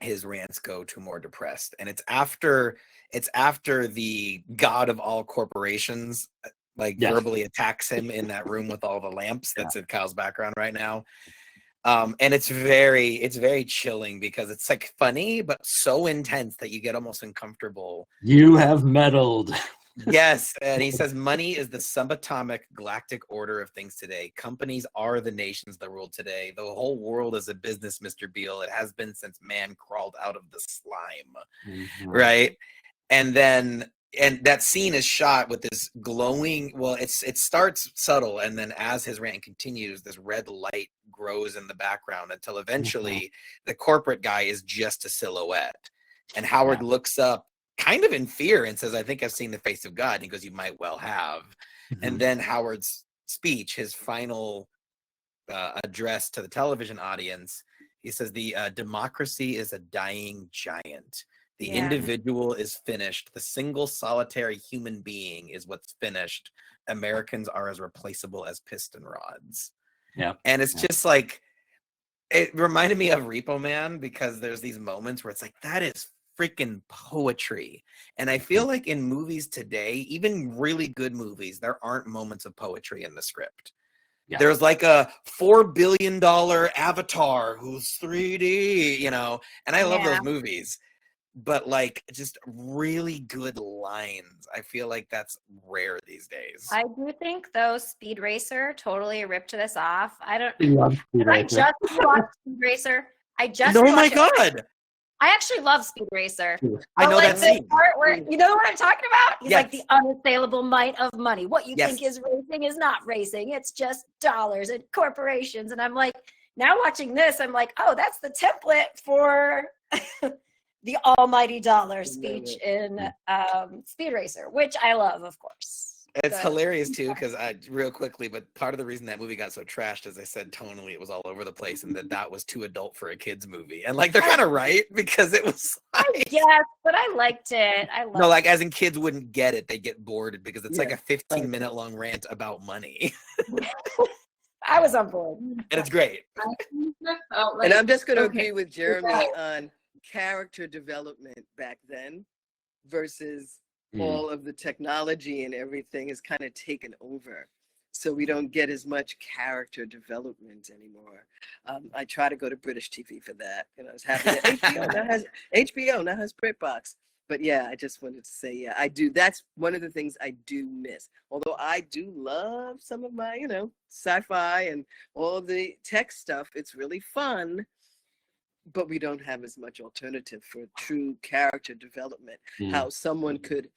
his rants go to more depressed, and it's after the god of all corporations like verbally attacks him in that room with all the lamps that's in Kyle's background right now. And it's very chilling because it's like funny but so intense that you get almost uncomfortable. You have meddled. Yes, and he says money is the subatomic galactic order of things today. Companies are the nations that rule today. The whole world is a business, Mr. Beale. It has been since man crawled out of the slime. Right? And that scene is shot with this glowing, well, it starts subtle, and then as his rant continues, this red light grows in the background until eventually the corporate guy is just a silhouette. And Howard looks up kind of in fear and says, I think I've seen the face of God. And he goes, you might well have. And then Howard's speech, his final address to the television audience, he says, the democracy is a dying giant. The individual is finished. The single solitary human being is what's finished. Americans are as replaceable as piston rods. Yeah. And it's just like, it reminded me of Repo Man, because there's these moments where it's like, that is freaking poetry. And I feel like in movies today, even really good movies, there aren't moments of poetry in the script. Yeah. There's like a $4 billion Avatar who's 3D, you know, and I love those movies, but like just really good lines. I feel like that's rare these days. I do think though Speed Racer totally ripped this off. I just watched Speed Racer. Oh my God. I actually love Speed Racer. I know that scene. Part where, you know what I'm talking about? He's like the unassailable might of money. What you think is racing is not racing. It's just dollars and corporations. And I'm like, now watching this, I'm like, oh, that's the template for the almighty dollar speech in Speed Racer, which I love, of course. It's hilarious too, because real quickly, but part of the reason that movie got so trashed, as I said, tonally, it was all over the place, and that was too adult for a kid's movie. And like, they're kind of right, because it was like, yes, but I liked it. No, like as in kids wouldn't get it, they get bored because it's like a 15-minute long rant about money. I was on board. And it's great. And I'm just going to agree with Jeremy on character development back then versus all of the technology and everything is kind of taken over. So we don't get as much character development anymore. I try to go to British TV for that. You know, I was happy that HBO now has BritBox. But yeah, I just wanted to say, I do. That's one of the things I do miss. Although I do love some of my, sci-fi and all the tech stuff. It's really fun. But we don't have as much alternative for true character development. How someone could,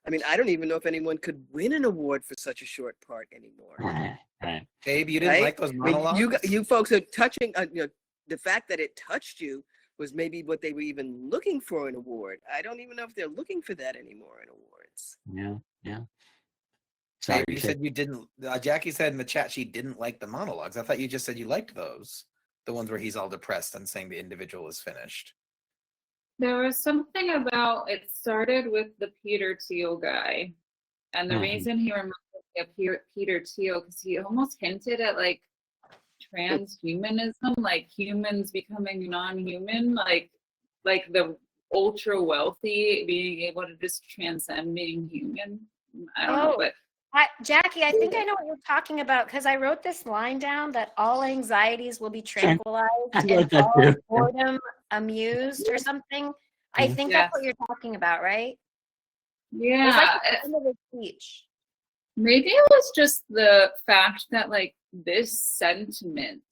I don't even know if anyone could win an award for such a short part anymore. Right. Babe, you didn't like those monologues? You folks are touching, the fact that it touched you was maybe what they were even looking for an award. I don't even know if they're looking for that anymore in awards. Yeah. Sorry, you said you didn't. Jackie said in the chat she didn't like the monologues. I thought you just said you liked those. The ones where he's all depressed and saying the individual is finished. There was something about, it started with the Peter Thiel guy. And the reason he reminded me of Peter Thiel, because he almost hinted at like transhumanism, like humans becoming non-human, like the ultra wealthy being able to just transcend being human. I don't know, but Jackie, I think I know what you're talking about, because I wrote this line down that all anxieties will be tranquilized and all boredom amused or something. I think that's what you're talking about, right? Yeah. It was like the end of the speech. Maybe it was just the fact that like this sentiment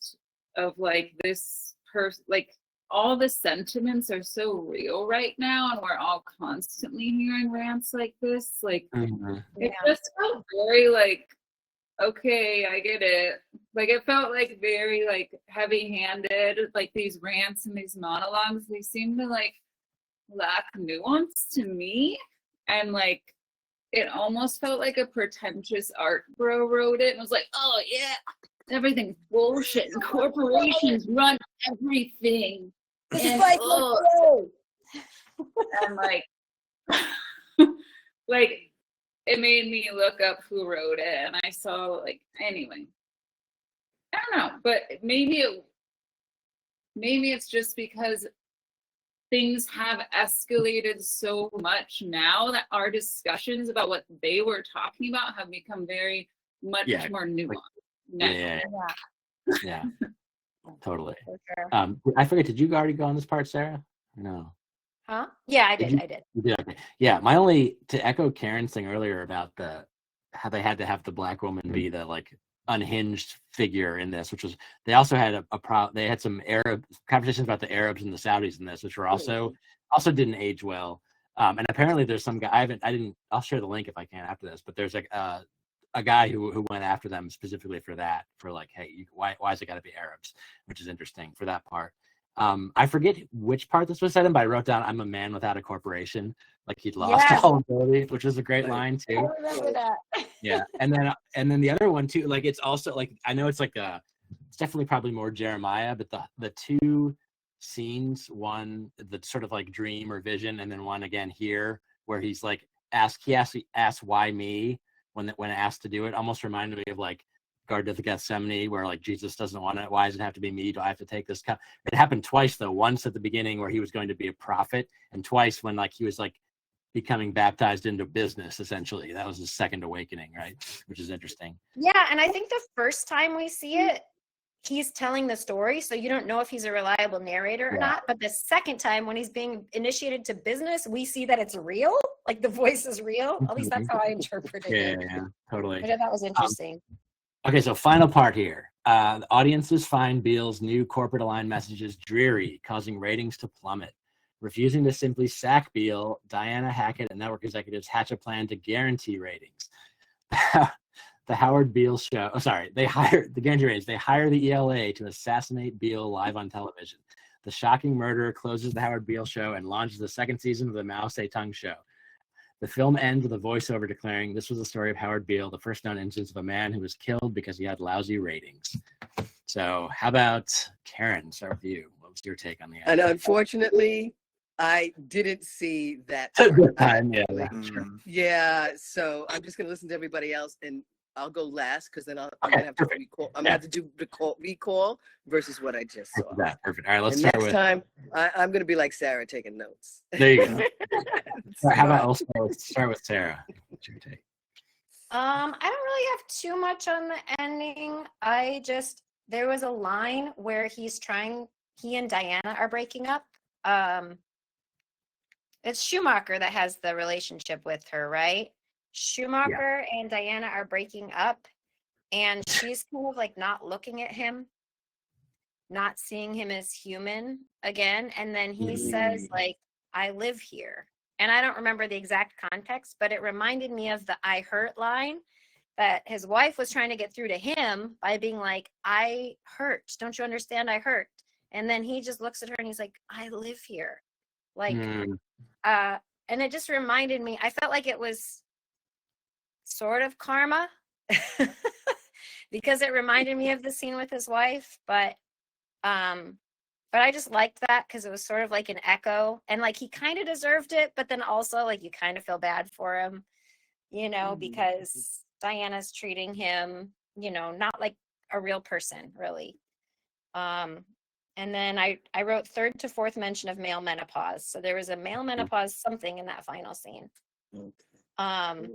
of like this person, like all the sentiments are so real right now, and we're all constantly hearing rants like this. Like it just felt very like okay, I get it. Like it felt like very like heavy-handed, like these rants and these monologues, they seem to like lack nuance to me. And like it almost felt like a pretentious art bro wrote it and was like, oh yeah, everything's bullshit and corporations run everything. And, and like like it made me look up who wrote it, and I saw like anyway. I don't know, but maybe it's just because things have escalated so much now that our discussions about what they were talking about have become very much more nuanced now. Yeah. Totally. For sure. I forget, did you already go on this part, Sarah? No. Huh? Yeah, I did. You I did. did, okay. Yeah, my only, to echo Karen's thing earlier about how they had to have the black woman be the like unhinged figure in this, which was, they also had they had some Arab conversations about the Arabs and the Saudis in this, which were also didn't age well. And apparently there's some guy, I'll share the link if I can after this, but there's like a guy who went after them specifically for that, for like, hey, why is it got to be Arabs, which is interesting for that part. I forget which part this was said in, but I wrote down, "I'm a man without a corporation." Like he'd lost all ability, which was a great line too. I remember that. Yeah, and then the other one too. Like it's also like, I know it's like it's definitely probably more Jeremiah, but the two scenes, one the sort of like dream or vision, and then one again here where he's like asks why me when asked to do it, almost reminded me of like Garden of the Gethsemane, where like Jesus doesn't want it. Why does it have to be me? Do I have to take this cup? It happened twice though. Once at the beginning where he was going to be a prophet, and twice when like he was like becoming baptized into business. Essentially, that was his second awakening, right? Which is interesting. Yeah, and I think the first time we see it, he's telling the story, so you don't know if he's a reliable narrator or not. But the second time, when he's being initiated to business, we see that it's real. Like the voice is real. At least that's how I interpreted it. Yeah, totally. Which I thought was interesting. Okay, so final part here. The audiences find Beale's new corporate aligned messages dreary, causing ratings to plummet. Refusing to simply sack Beale, Diana Hackett and network executives hatch a plan to guarantee ratings. The Howard Beale show. They hire the ELA to assassinate Beale live on television. The shocking murderer closes the Howard Beale show and launches the second season of the Mao Zedong show. The film ends with a voiceover declaring, "This was the story of Howard Beale, the first known instance of a man who was killed because he had lousy ratings." So how about Karen? Start with you. What was your take on the And unfortunately, I didn't see that. time? Sure. Yeah, so I'm just gonna listen to everybody else, and I'll go last because then I'm gonna have to recall. I'm gonna have to do recall versus what I just saw. Perfect. All right, let's and start next with. time, I'm gonna be like Sarah, taking notes. There you go. How about let's start with Sarah. What's your take? I don't really have too much on the ending. There was a line where he and Diana are breaking up. It's Schumacher that has the relationship with her, right? Schumacher and Diana are breaking up, and she's kind of like not looking at him, not seeing him as human again. And then he says like, "I live here." And I don't remember the exact context, but it reminded me of the "I hurt" line that his wife was trying to get through to him by being like, "I hurt. Don't you understand? I hurt." And then he just looks at her and he's like, "I live here." Like, and it just reminded me, I felt like it was sort of karma because it reminded me of the scene with his wife, but I just liked that because it was sort of like an echo, and like he kind of deserved it, but then also like you kind of feel bad for him, because Diana's treating him, not like a real person really. And then I wrote third to fourth mention of male menopause. So there was a male menopause something in that final scene. But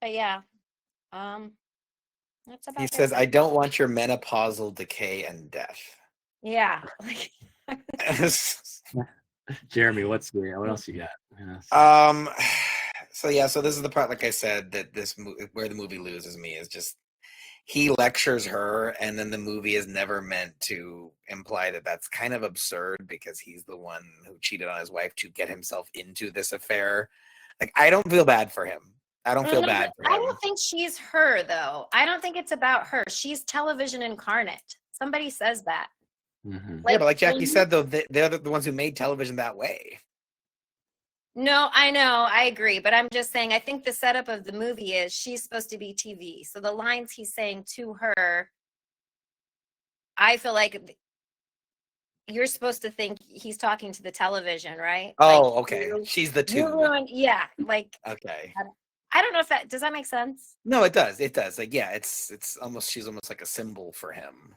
yeah, that's about He it. says, "I don't want your menopausal decay and death." Yeah. Jeremy, what else you got? Yes. So this is the part, like I said, that where the movie loses me is just he lectures her, and then the movie is never meant to imply that that's kind of absurd because he's the one who cheated on his wife to get himself into this affair. Like, I don't feel bad for him. I don't feel bad for I him. don't think she's her, though. I don't think it's about her. She's television incarnate. Somebody says that. Mm-hmm. Yeah, but like Jackie said, though, they're the ones who made television that way. No, I know, I agree, but I'm just saying, I think the setup of the movie is she's supposed to be TV. So the lines he's saying to her, I feel like you're supposed to think he's talking to the television, right? Oh, like, okay. She's the two. Yeah, like. Okay. I don't know if does that make sense? No, it does. It does. Like, yeah, it's almost, she's almost like a symbol for him.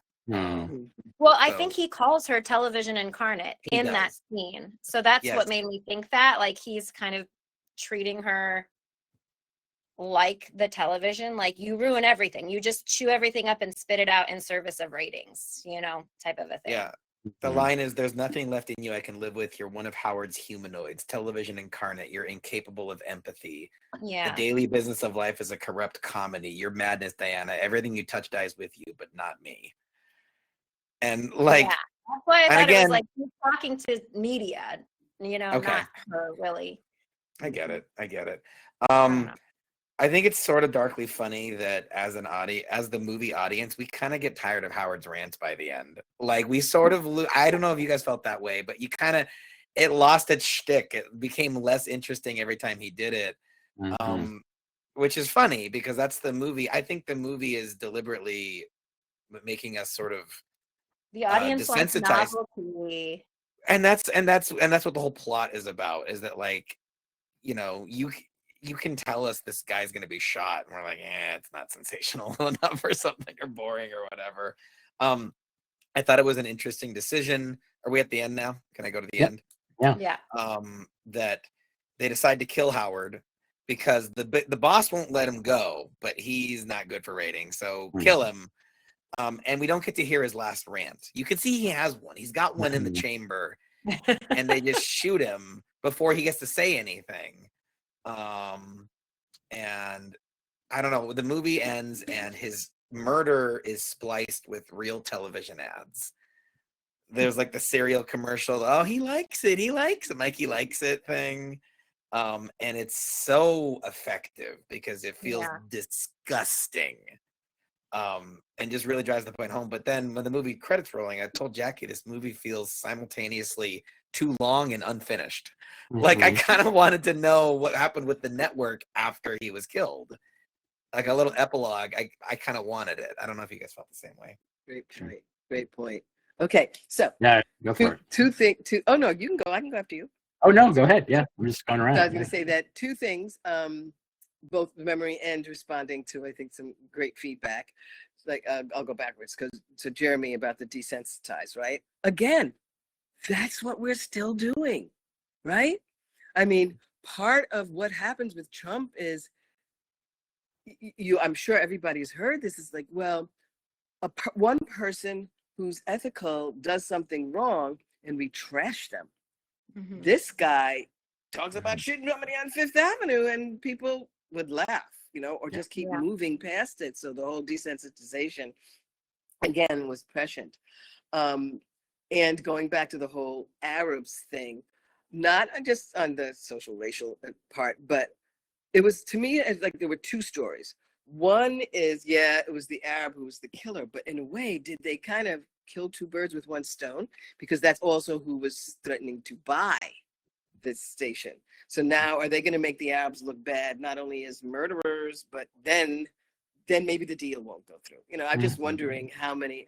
Well, I think he calls her television incarnate in that scene. So that's what made me think that. Like, he's kind of treating her like the television. Like, you ruin everything. You just chew everything up and spit it out in service of ratings, type of a thing. Yeah. The line is, there's nothing left in you I can live with. You're one of Howard's humanoids, television incarnate. You're incapable of empathy. Yeah. The daily business of life is a corrupt comedy. Your madness, Diana. Everything you touch dies with you, but not me. And like, that's why I thought it was like he's talking to media, not her really. I get it. I think it's sort of darkly funny that as the movie audience, we kind of get tired of Howard's rants by the end. Like, we sort of, I don't know if you guys felt that way, but it lost its shtick. It became less interesting every time he did it, which is funny because that's the movie. I think the movie is deliberately making us sort of the audience desensitized. Novelty. And that's what the whole plot is about. Is that, like, you can tell us this guy's going to be shot, and we're like, it's not sensational enough or something, or boring or whatever. I thought it was an interesting decision. Are we at the end now? Can I go to the end? Yeah. That they decide to kill Howard because the boss won't let him go, but he's not good for ratings, so kill him. And we don't get to hear his last rant. You can see he has one. He's got one in the chamber, and they just shoot him before he gets to say anything. And I don't know, the movie ends and his murder is spliced with real television ads. There's like the cereal commercial, oh, he likes it, like he likes it thing. And it's so effective because it feels disgusting. And just really drives the point home. But then when the movie credits rolling, I told Jackie this movie feels simultaneously too long and unfinished. Like, I kind of wanted to know what happened with the network after he was killed. Like a little epilogue. I kind of wanted it. I don't know if you guys felt the same way. Great point. Okay, so go for it. Oh no, you can go. I can go after you. Oh no, go ahead. Yeah, we're just going around. So I was going to say that two things. Both memory and responding to, I think, some great feedback. Like, I'll go backwards to Jeremy about the desensitized, right? Again, that's what we're still doing, right? I mean, part of what happens with Trump is, I'm sure everybody's heard this, is like, well, one person who's ethical does something wrong and we trash them. Mm-hmm. This guy talks about shooting somebody on Fifth Avenue and people would laugh, or just keep moving past it. So the whole desensitization, again, was prescient. And going back to the whole Arabs thing, not just on the social racial part, but it was, to me, it's like there were two stories. One is, it was the Arab who was the killer, but in a way, did they kind of kill two birds with one stone? Because that's also who was threatening to buy this station. So now, are they going to make the Arabs look bad, not only as murderers, but then maybe the deal won't go through? I'm just wondering how many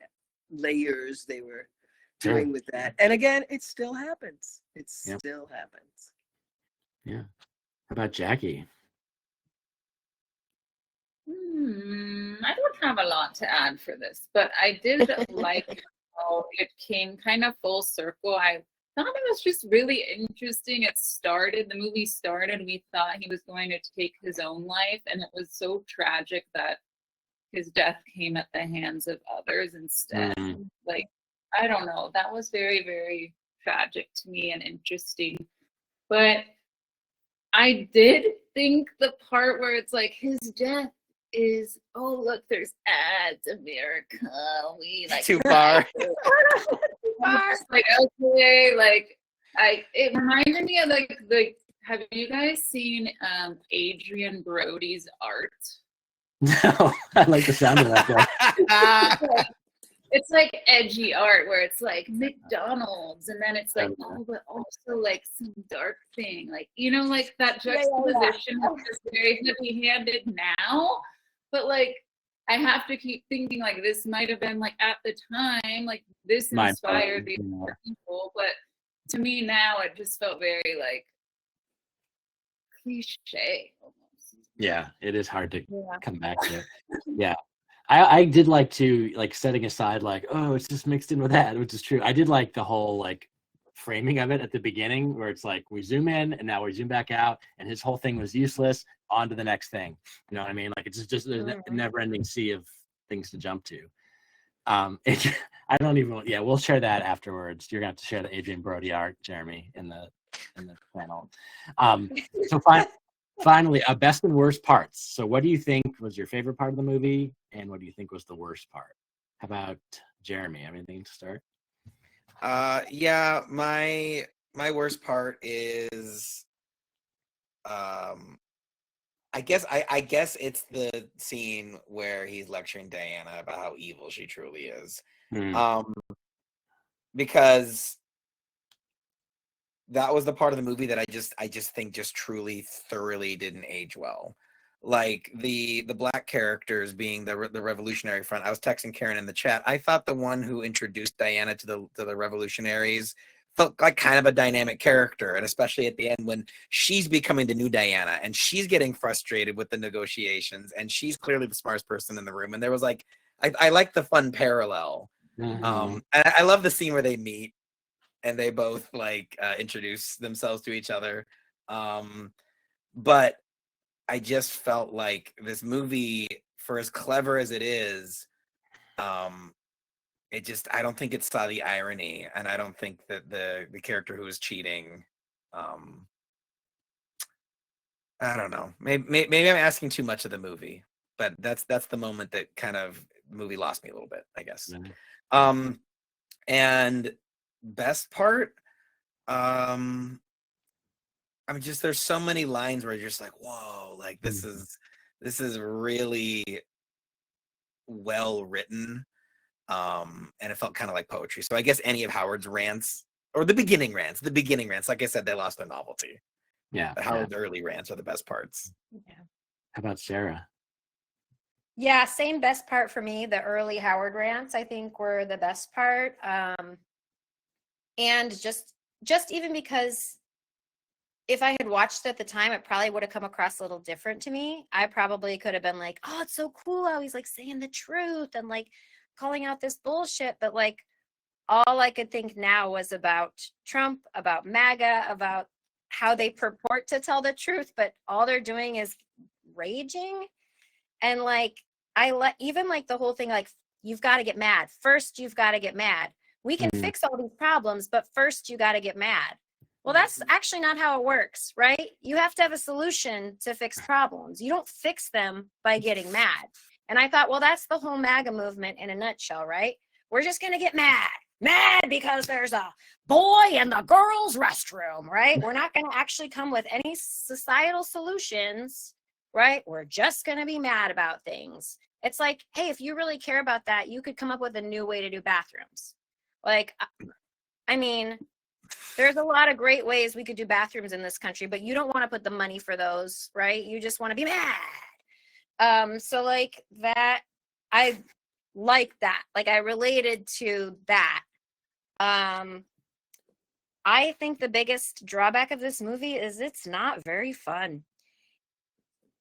layers they were doing with that. And again, it still happens. Still happens. Yeah. How about Jackie? I don't have a lot to add for this, but I did like how it came kind of full circle. I thought it was just really interesting. The movie started, we thought he was going to take his own life, and it was so tragic that his death came at the hands of others instead. Like, I don't know, that was very, very tragic to me and interesting. But I did think the part where it's like his death is, oh look, there's ads, America, we like too far. Like, okay, like it reminded me of like have you guys seen Adrian Brody's art? No, I like the sound of that though. It's like edgy art where it's like McDonald's and then it's like, oh, but also like some dark thing. Like, you know, like that juxtaposition is just very heavy-handed now. But like, I have to keep thinking like this might have been like at the time, like this inspired these people. But to me now, it just felt very like cliche almost. Yeah, it is hard to come back to it. Yeah. I did like to, like, setting aside like, oh, it's just mixed in with that, which is true. I did like the whole like framing of it at the beginning where it's like we zoom in and now we zoom back out and his whole thing was useless, on to the next thing. You know what I mean? Like it's just a never-ending sea of things to jump to. I don't even, we'll share that afterwards. You're gonna have to share the Adrian Brody art, Jeremy, in the panel. So finally, best and worst parts. So what do you think was your favorite part of the movie and what do you think was the worst part? How about Jeremy? Anything to start? Yeah, my worst part is I guess it's the scene where he's lecturing Diana about how evil she truly is. Because that was the part of the movie that I just think just truly thoroughly didn't age well. Like the black characters being the Revolutionary Front. I was texting Karen in the chat. I thought the one who introduced Diana to the revolutionaries felt like kind of a dynamic character, and especially at the end when she's becoming the new Diana and she's getting frustrated with the negotiations and she's clearly the smartest person in the room. And there was like I like the fun parallel. And I love the scene where they meet and they both like introduce themselves to each other. But I just felt like this movie, for as clever as it is, I don't think it saw the irony, and I don't think that the character who was cheating, I don't know. Maybe I'm asking too much of the movie, but that's the moment that kind of the movie lost me a little bit, I guess. And best part, there's so many lines where you're just like, whoa, like this is really well written. And it felt kind of like poetry. So I guess any of Howard's rants, or the beginning rants, like I said, they lost their novelty. Yeah. But Howard's early rants are the best parts. Yeah. How about Sarah? Yeah, same best part for me. The early Howard rants, I think, were the best part. And just even because if I had watched it at the time, it probably would have come across a little different to me. I probably could have been like, oh, it's so cool how he's like saying the truth and like calling out this bullshit. But like all I could think now was about Trump, about MAGA, about how they purport to tell the truth, but all they're doing is raging. And like even like the whole thing, like, you've got to get mad. First, you've got to get mad. We can fix all these problems, but first you got to get mad. Well, that's actually not how it works, right? You have to have a solution to fix problems. You don't fix them by getting mad. And I thought, well, that's the whole MAGA movement in a nutshell, right? We're just going to get mad because there's a boy in the girls' restroom, right? We're not going to actually come with any societal solutions, right? We're just going to be mad about things. It's like, hey, if you really care about that, you could come up with a new way to do bathrooms. Like, I mean, there's a lot of great ways we could do bathrooms in this country, but you don't want to put the money for those, right? You just want to be mad. So like that, I like that. Like I related to that. I think the biggest drawback of this movie is it's not very fun.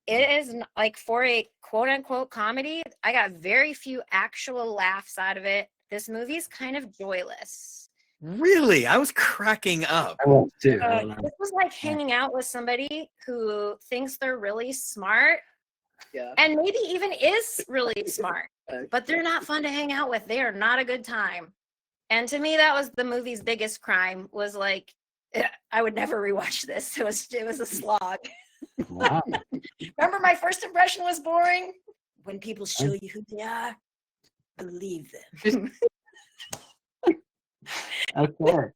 It is like, for a quote unquote comedy, I got very few actual laughs out of it. This movie's kind of joyless. Really? I was cracking up. I was too. This was like hanging out with somebody who thinks they're really smart, and maybe even is really smart, but they're not fun to hang out with. They are not a good time. And to me, that was the movie's biggest crime, was like, I would never rewatch this. It was a slog. Wow. Remember, my first impression was boring. When people show you who they are, believe them. Okay.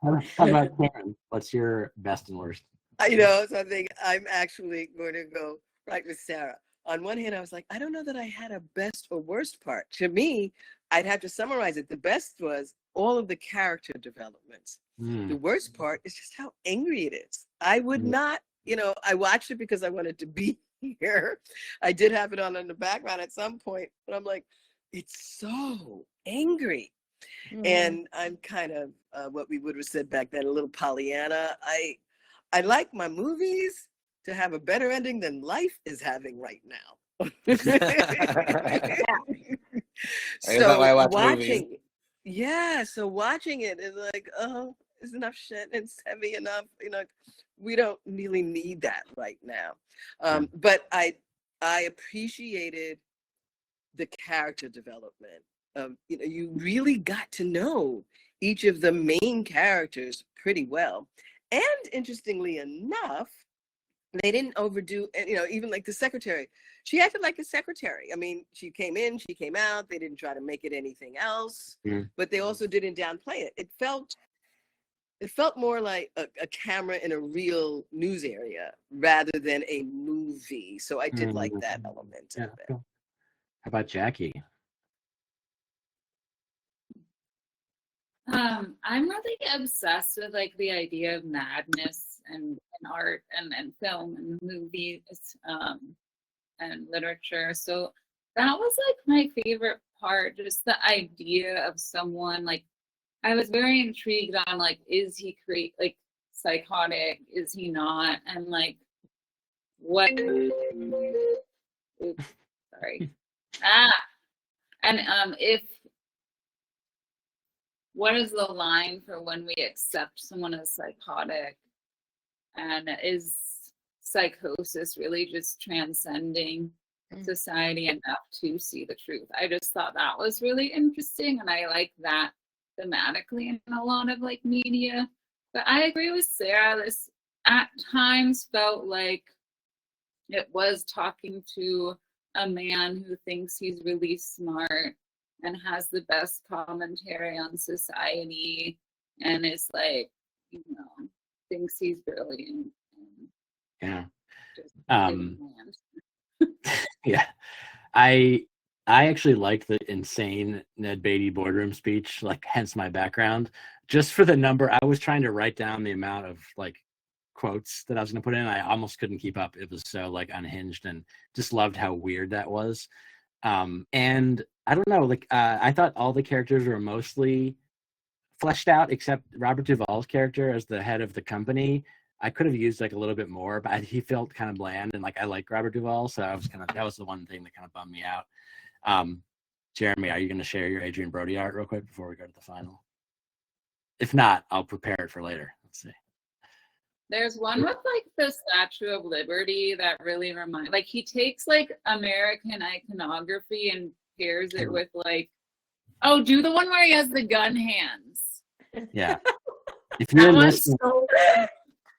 How about Karen? What's your best and worst? So I think I'm actually going to go right with Sarah. On one hand, I was like, I don't know that I had a best or worst part. To me, I'd have to summarize it. The best was all of the character developments. The worst part is just how angry it is. I would not, I watched it because I wanted to be here. I did have it on in the background at some point, but I'm like, it's so angry. And I'm kind of what we would have said back then, a little Pollyanna. I like my movies to have a better ending than life is having right now. So watching it is like, oh, it's enough shit. It's heavy enough. We don't really need that right now. But I appreciated the character development. You really got to know each of the main characters pretty well. And interestingly enough, they didn't overdo, even like the secretary. She acted like a secretary. I mean, she came in, she came out. They didn't try to make it anything else, but they also didn't downplay it. It felt more like a camera in a real news area rather than a movie. So I did like that element of it. How about Jackie? I'm really obsessed with like the idea of madness and art and film and movies and literature. So that was like my favorite part, just the idea of someone like, I was very intrigued on like, is he psychotic? Is he not? And like, what? Oops, sorry. And what is the line for when we accept someone as psychotic? And is psychosis really just transcending society enough to see the truth? I just thought that was really interesting, and I like that thematically in a lot of like media. But I agree with Sarah, this at times felt like it was talking to a man who thinks he's really smart and has the best commentary on society and is like, thinks he's brilliant. Yeah. Yeah. I actually like the insane Ned Beatty boardroom speech, like hence my background. Just for the number, I was trying to write down the amount of like quotes that I was going to put in. I almost couldn't keep up. It was so like unhinged, and just loved how weird that was. And I don't know, like I thought all the characters were mostly fleshed out except Robert Duvall's character as the head of the company. I could have used like a little bit more, but he felt kind of bland, and like I like Robert Duvall, so that was the one thing that kind of bummed me out. Jeremy, are you going to share your Adrian Brody art real quick before we go to the final? If not, I'll prepare it for later. Let's see. There's one with like the Statue of Liberty that really reminds, like he takes like American iconography and pairs it with like, do the one where he has the gun hands. Yeah. If you're listening,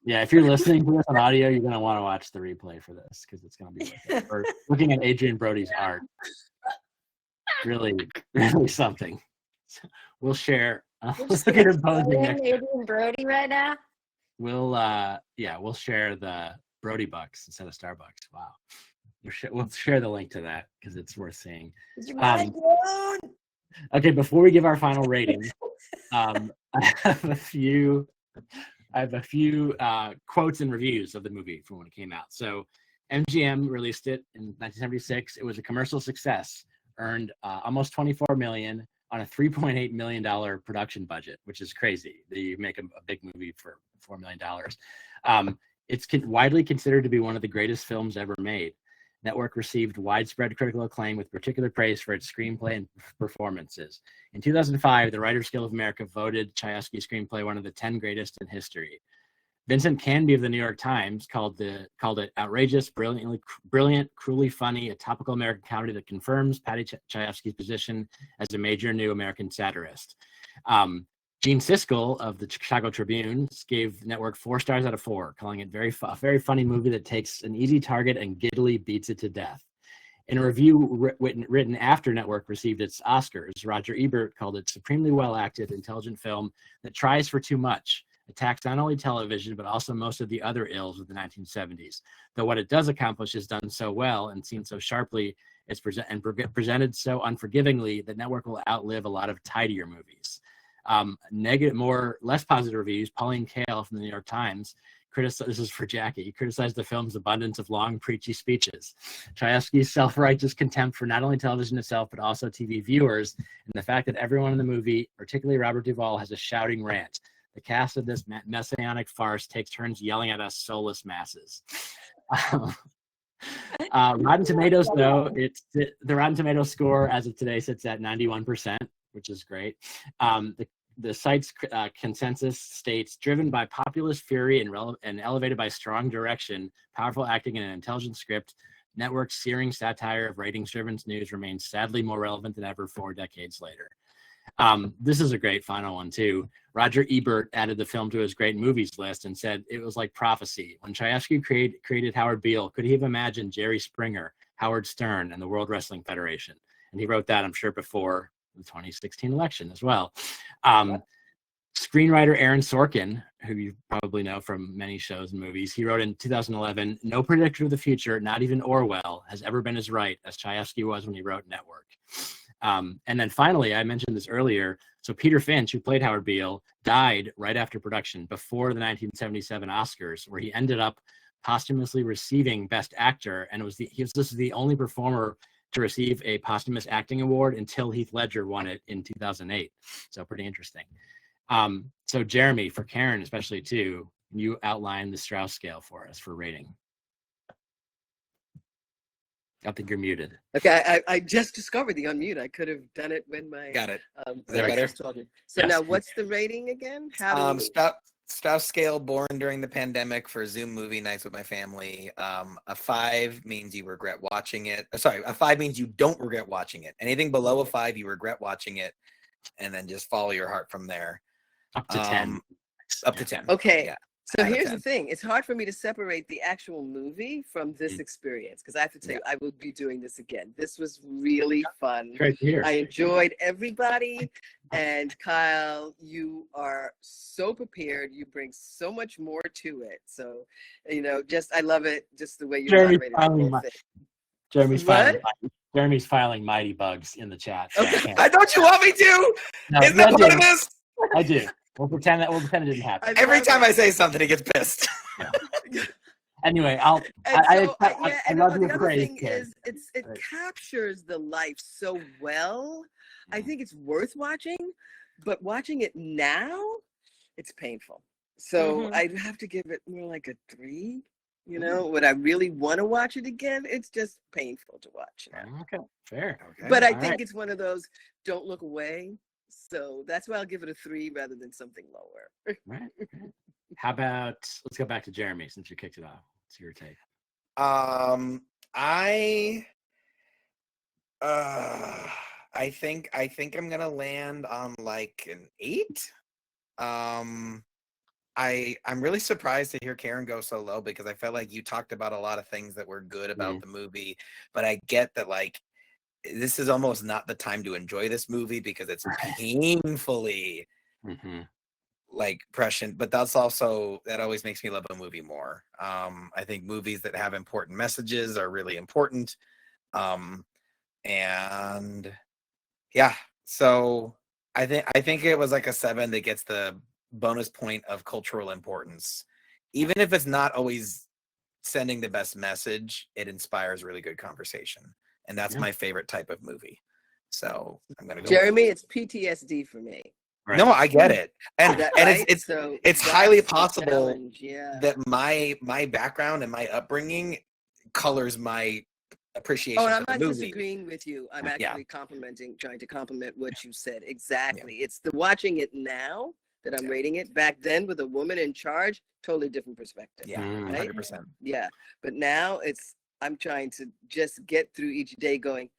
if you're listening to this on audio, you're gonna want to watch the replay for this because it's gonna be like or looking at Adrian Brody's art. Really, really something. We'll share. Look at her posing. Adrian Brody right now. We'll share the Brody Bucks instead of Starbucks. Wow. We'll share the link to that because it's worth seeing. Okay, before we give our final rating, I have a few quotes and reviews of the movie from when it came out. So MGM released it in 1976. It was a commercial success, earned almost $24 million on a $3.8 million production budget, which is crazy. You make a big movie for $4 million. It's widely considered to be one of the greatest films ever made. Network received widespread critical acclaim with particular praise for its screenplay and performances. In 2005, the Writers Guild of America voted Chayefsky's screenplay one of the 10 greatest in history. Vincent Canby of the New York Times called it outrageous, brilliant, cruelly funny, a topical American comedy that confirms Paddy Chayefsky's position as a major new American satirist. Gene Siskel of the Chicago Tribune gave Network 4 stars out of 4, calling it a very funny movie that takes an easy target and giddily beats it to death. In a review written after Network received its Oscars, Roger Ebert called it supremely well-acted, intelligent film that tries for too much, attacks not only television, but also most of the other ills of the 1970s. Though what it does accomplish is done so well and seen so sharply, it's presented so unforgivingly that network will outlive a lot of tidier movies. Less positive reviews. Pauline Kael from the New York Times this is for Jackie, criticized the film's abundance of long, preachy speeches. Chayefsky's self-righteous contempt for not only television itself, but also TV viewers, and the fact that everyone in the movie, particularly Robert Duvall, has a shouting rant. The cast of this messianic farce takes turns yelling at us soulless masses. Rotten Tomatoes, though, the Rotten Tomatoes score as of today sits at 91%, which is great. The site's consensus states, driven by populist fury and elevated by strong direction, powerful acting, and an intelligent script, network's searing satire of ratings-driven news remains sadly more relevant than ever 4 decades later. This is a great final one, too. Roger Ebert added the film to his great movies list and said it was like prophecy. When Chayefsky created Howard Beale, could he have imagined Jerry Springer, Howard Stern, and the World Wrestling Federation? And he wrote that, I'm sure, before the 2016 election as well. Screenwriter Aaron Sorkin, who you probably know from many shows and movies, he wrote in 2011, "No predictor of the future, not even Orwell, has ever been as right as Chayefsky was when he wrote Network." And then finally, I mentioned this earlier, so Peter Finch, who played Howard Beale, died right after production, before the 1977 Oscars, where he ended up posthumously receiving Best Actor, and this is the only performer to receive a posthumous acting award until Heath Ledger won it in 2008. So pretty interesting. So Jeremy, for Karen especially too, you outline the Strauss scale for us for rating. I think you're muted. Okay, I just discovered the unmute. I could have done it when my got it. Better? Talking. So yes. Now, what's the rating again? How do Strauss scale, born during the pandemic for Zoom movie nights with my family. A 5 means you regret watching it. Sorry, a 5 means you don't regret watching it. Anything below a 5, you regret watching it, and then just follow your heart from there. Up to 10. Up to 10. Okay. Yeah. So here's the thing. It's hard for me to separate the actual movie from this experience, because I have to tell you, I will be doing this again. This was really fun. Great to hear. I enjoyed everybody. And Kyle, you are so prepared. You bring so much more to it. So, I love it. Just the way you moderated the whole thing. Jeremy's filing mighty bugs in the chat. So okay. Don't you want me to? No, isn't that part of this? I do. We'll pretend it didn't happen. Every time I say something, he gets pissed. Anyway, I love your praise. It captures the life so well. I think it's worth watching, but watching it now, it's painful. So I'd have to give it more like a 3. Would I really want to watch it again? It's just painful to watch. Okay, fair. Okay. But I think it's one of those don't look away. So that's why I'll give it a 3 rather than something lower. Right. How about, let's go back to Jeremy since you kicked it off. What's your take? I think I'm gonna land on like an 8. I'm really surprised to hear Karen go so low, because I felt like you talked about a lot of things that were good about the movie, but I get that like this is almost not the time to enjoy this movie because it's painfully like prescient, but that always makes me love a movie more. I think movies that have important messages are really important. And yeah, so I think it was like a 7 that gets the bonus point of cultural importance. Even if it's not always sending the best message, it inspires really good conversation. And that's my favorite type of movie. So I'm gonna go. Jeremy, it's PTSD for me. Right. No, I get it, and right? it's highly possible that my background and my upbringing colors my appreciation. Oh, and I'm for the not movie. disagreeing with you. I'm actually trying to compliment what you said. Exactly. Yeah. It's the watching it now that I'm rating it. Back then, with a woman in charge, totally different perspective. Yeah, 100%. Yeah, but now I'm trying to just get through each day going,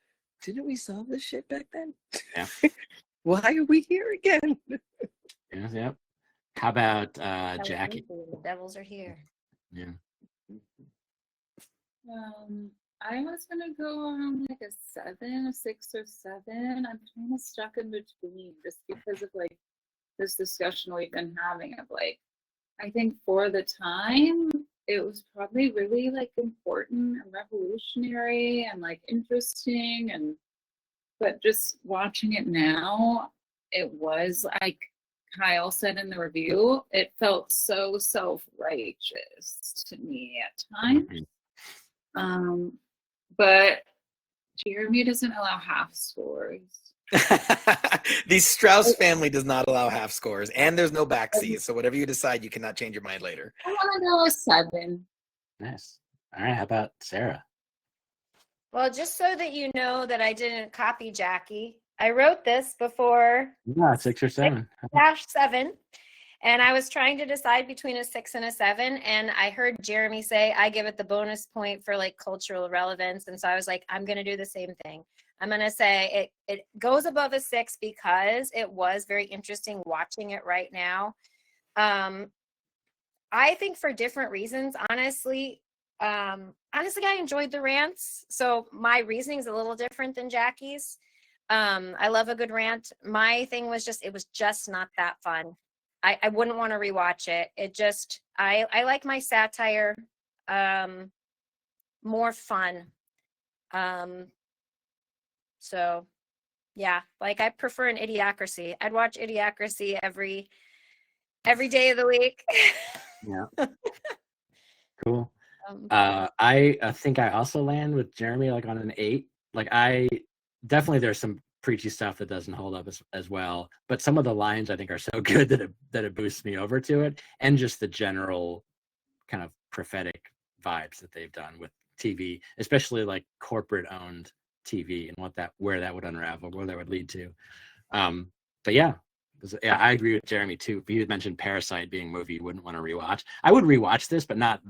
didn't we solve this shit back then? Yeah. Why are we here again? Yeah. How about Jackie? The devils are here. Yeah. I was gonna go on like a 7, a 6 or 7. I'm kind of stuck in between just because of like this discussion we've been having of like I think for the time, it was probably really like important and revolutionary and like interesting. But just watching it now, it was like Kyle said in the review, it felt so self-righteous to me at times. But Jeremy doesn't allow half scores. The Strauss family does not allow half scores, and there's no backsies. So whatever you decide, you cannot change your mind later. I want to go a 7. Nice. All right. How about Sarah? Well, just so that you know that I didn't copy Jackie, I wrote this before Yeah, 6 or 7. -7, and I was trying to decide between a 6 and a 7, and I heard Jeremy say I give it the bonus point for like cultural relevance, and so I was like, I'm going to do the same thing. I'm going to say it goes above a 6 because it was very interesting watching it right now. I think for different reasons, honestly, I enjoyed the rants. So my reasoning is a little different than Jackie's. I love a good rant. My thing was it was just not that fun. I wouldn't want to rewatch it. It just, I like my satire more fun. So yeah, like I prefer an Idiocracy. I'd watch Idiocracy every day of the week. Yeah. Cool. I think I also land with Jeremy like on an 8. Like I definitely there's some preachy stuff that doesn't hold up as well, but some of the lines I think are so good that it boosts me over to it, and just the general kind of prophetic vibes that they've done with TV, especially like corporate owned TV, and where that would unravel, where that would lead to. But yeah, I agree with Jeremy too. He had mentioned Parasite being a movie you wouldn't want to rewatch. I would rewatch this, but not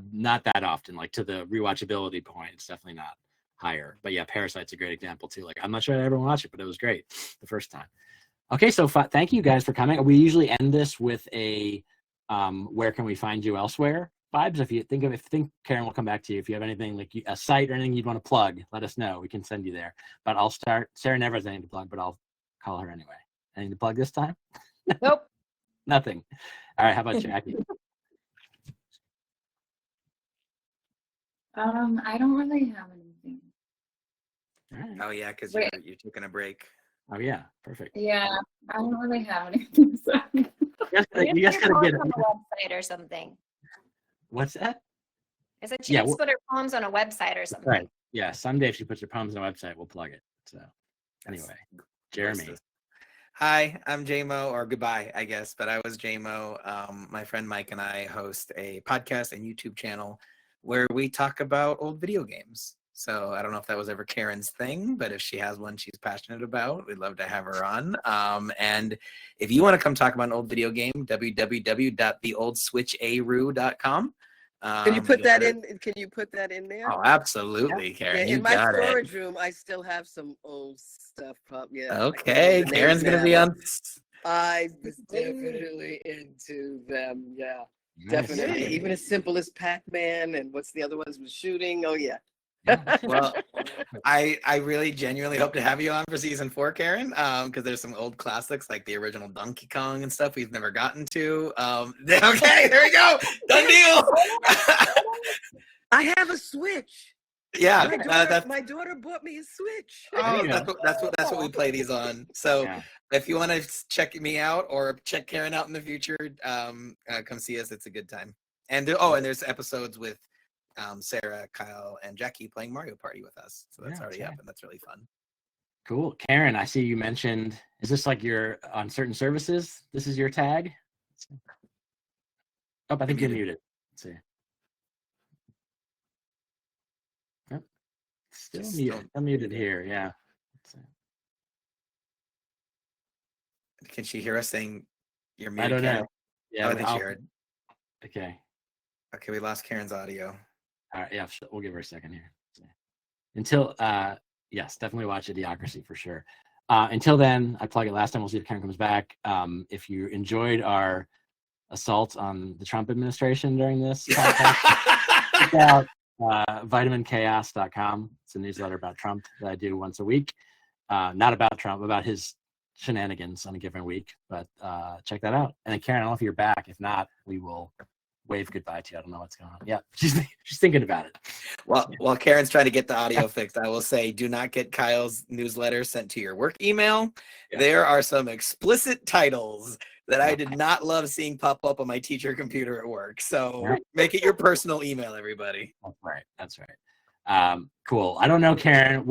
that often. Like to the rewatchability point, it's definitely not higher. But yeah, Parasite's a great example too. Like I'm not sure I'd ever watch it, but it was great the first time. Okay, so thank you guys for coming. We usually end this with a where can we find you elsewhere vibes. If you think Karen will come back to you. If you have anything like a site or anything you'd want to plug, let us know. We can send you there. But I'll start. Sarah never has anything to plug, but I'll call her anyway. Anything to plug this time? Nope. Nothing. All right. How about Jackie? I don't really have anything. All right. Oh yeah, because you're taking a break. Oh yeah, perfect. Yeah, I don't really have anything. So. You guys gotta get on a website or something. What's that? I said she needs to put her poems on a website or something. Right. Yeah. Someday if she puts her poems on a website, we'll plug it. So anyway, Jeremy. Hi, I'm JMO, or goodbye, I guess, but I was JMO. My friend Mike and I host a podcast and YouTube channel where we talk about old video games. So I don't know if that was ever Karen's thing, but if she has one she's passionate about, we'd love to have her on. And if you want to come talk about an old video game, www.theoldswitcharoo.com. Can you put that in? Can you put that in there? Oh, absolutely, Karen. Yeah, in my got storage room, I still have some old stuff. Yeah. Okay, Karen's gonna be on. I was definitely into them. Yeah, Nice. definitely. Even as simple as Pac-Man and what's the other ones with shooting. Oh yeah. Well, I really genuinely hope to have you on for season 4, Karen, because there's some old classics like the original Donkey Kong and stuff we've never gotten to. Okay, there we go. Done deal. I have a Switch. Yeah, my daughter bought me a Switch. Oh, that's what we play these on. So if you want to check me out or check Karen out in the future, come see us. It's a good time. And there's episodes with Sarah, Kyle, and Jackie playing Mario Party with us. So that's already up, and that's really fun. Cool. Karen, I see you mentioned, is this like you're on certain services? This is your tag? Oh, I think you're muted. Let's see. Oh, still muted. I'm muted here, yeah. Can she hear us saying you're muted? I don't know. Yeah, I think she heard. Okay. Okay, we lost Karen's audio. All right, yeah, we'll give her a second here. Until, yes, definitely watch Idiocracy for sure. Until then, I plug it last time. We'll see if Karen comes back. If you enjoyed our assault on the Trump administration during this podcast, check out vitaminchaos.com. It's a newsletter about Trump that I do once a week. Not about Trump, about his shenanigans on a given week, but check that out. And then Karen, I don't know if you're back. If not, we will wave goodbye to you. I don't know what's going on. Yeah, she's thinking about it. While Karen's trying to get the audio fixed, I will say, do not get Kyle's newsletter sent to your work email. Yeah. There are some explicit titles that I did not love seeing pop up on my teacher computer at work. So make it your personal email, everybody. That's right. Cool. I don't know, Karen.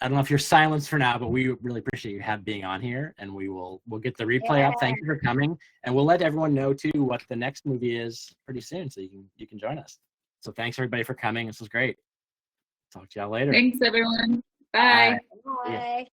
I don't know if you're silenced for now, but we really appreciate you being on here, and we'll get the replay up. Thank you for coming, and we'll let everyone know too what the next movie is pretty soon, so you can join us. So thanks everybody for coming. This was great. Talk to y'all later. Thanks, everyone. Bye. Bye.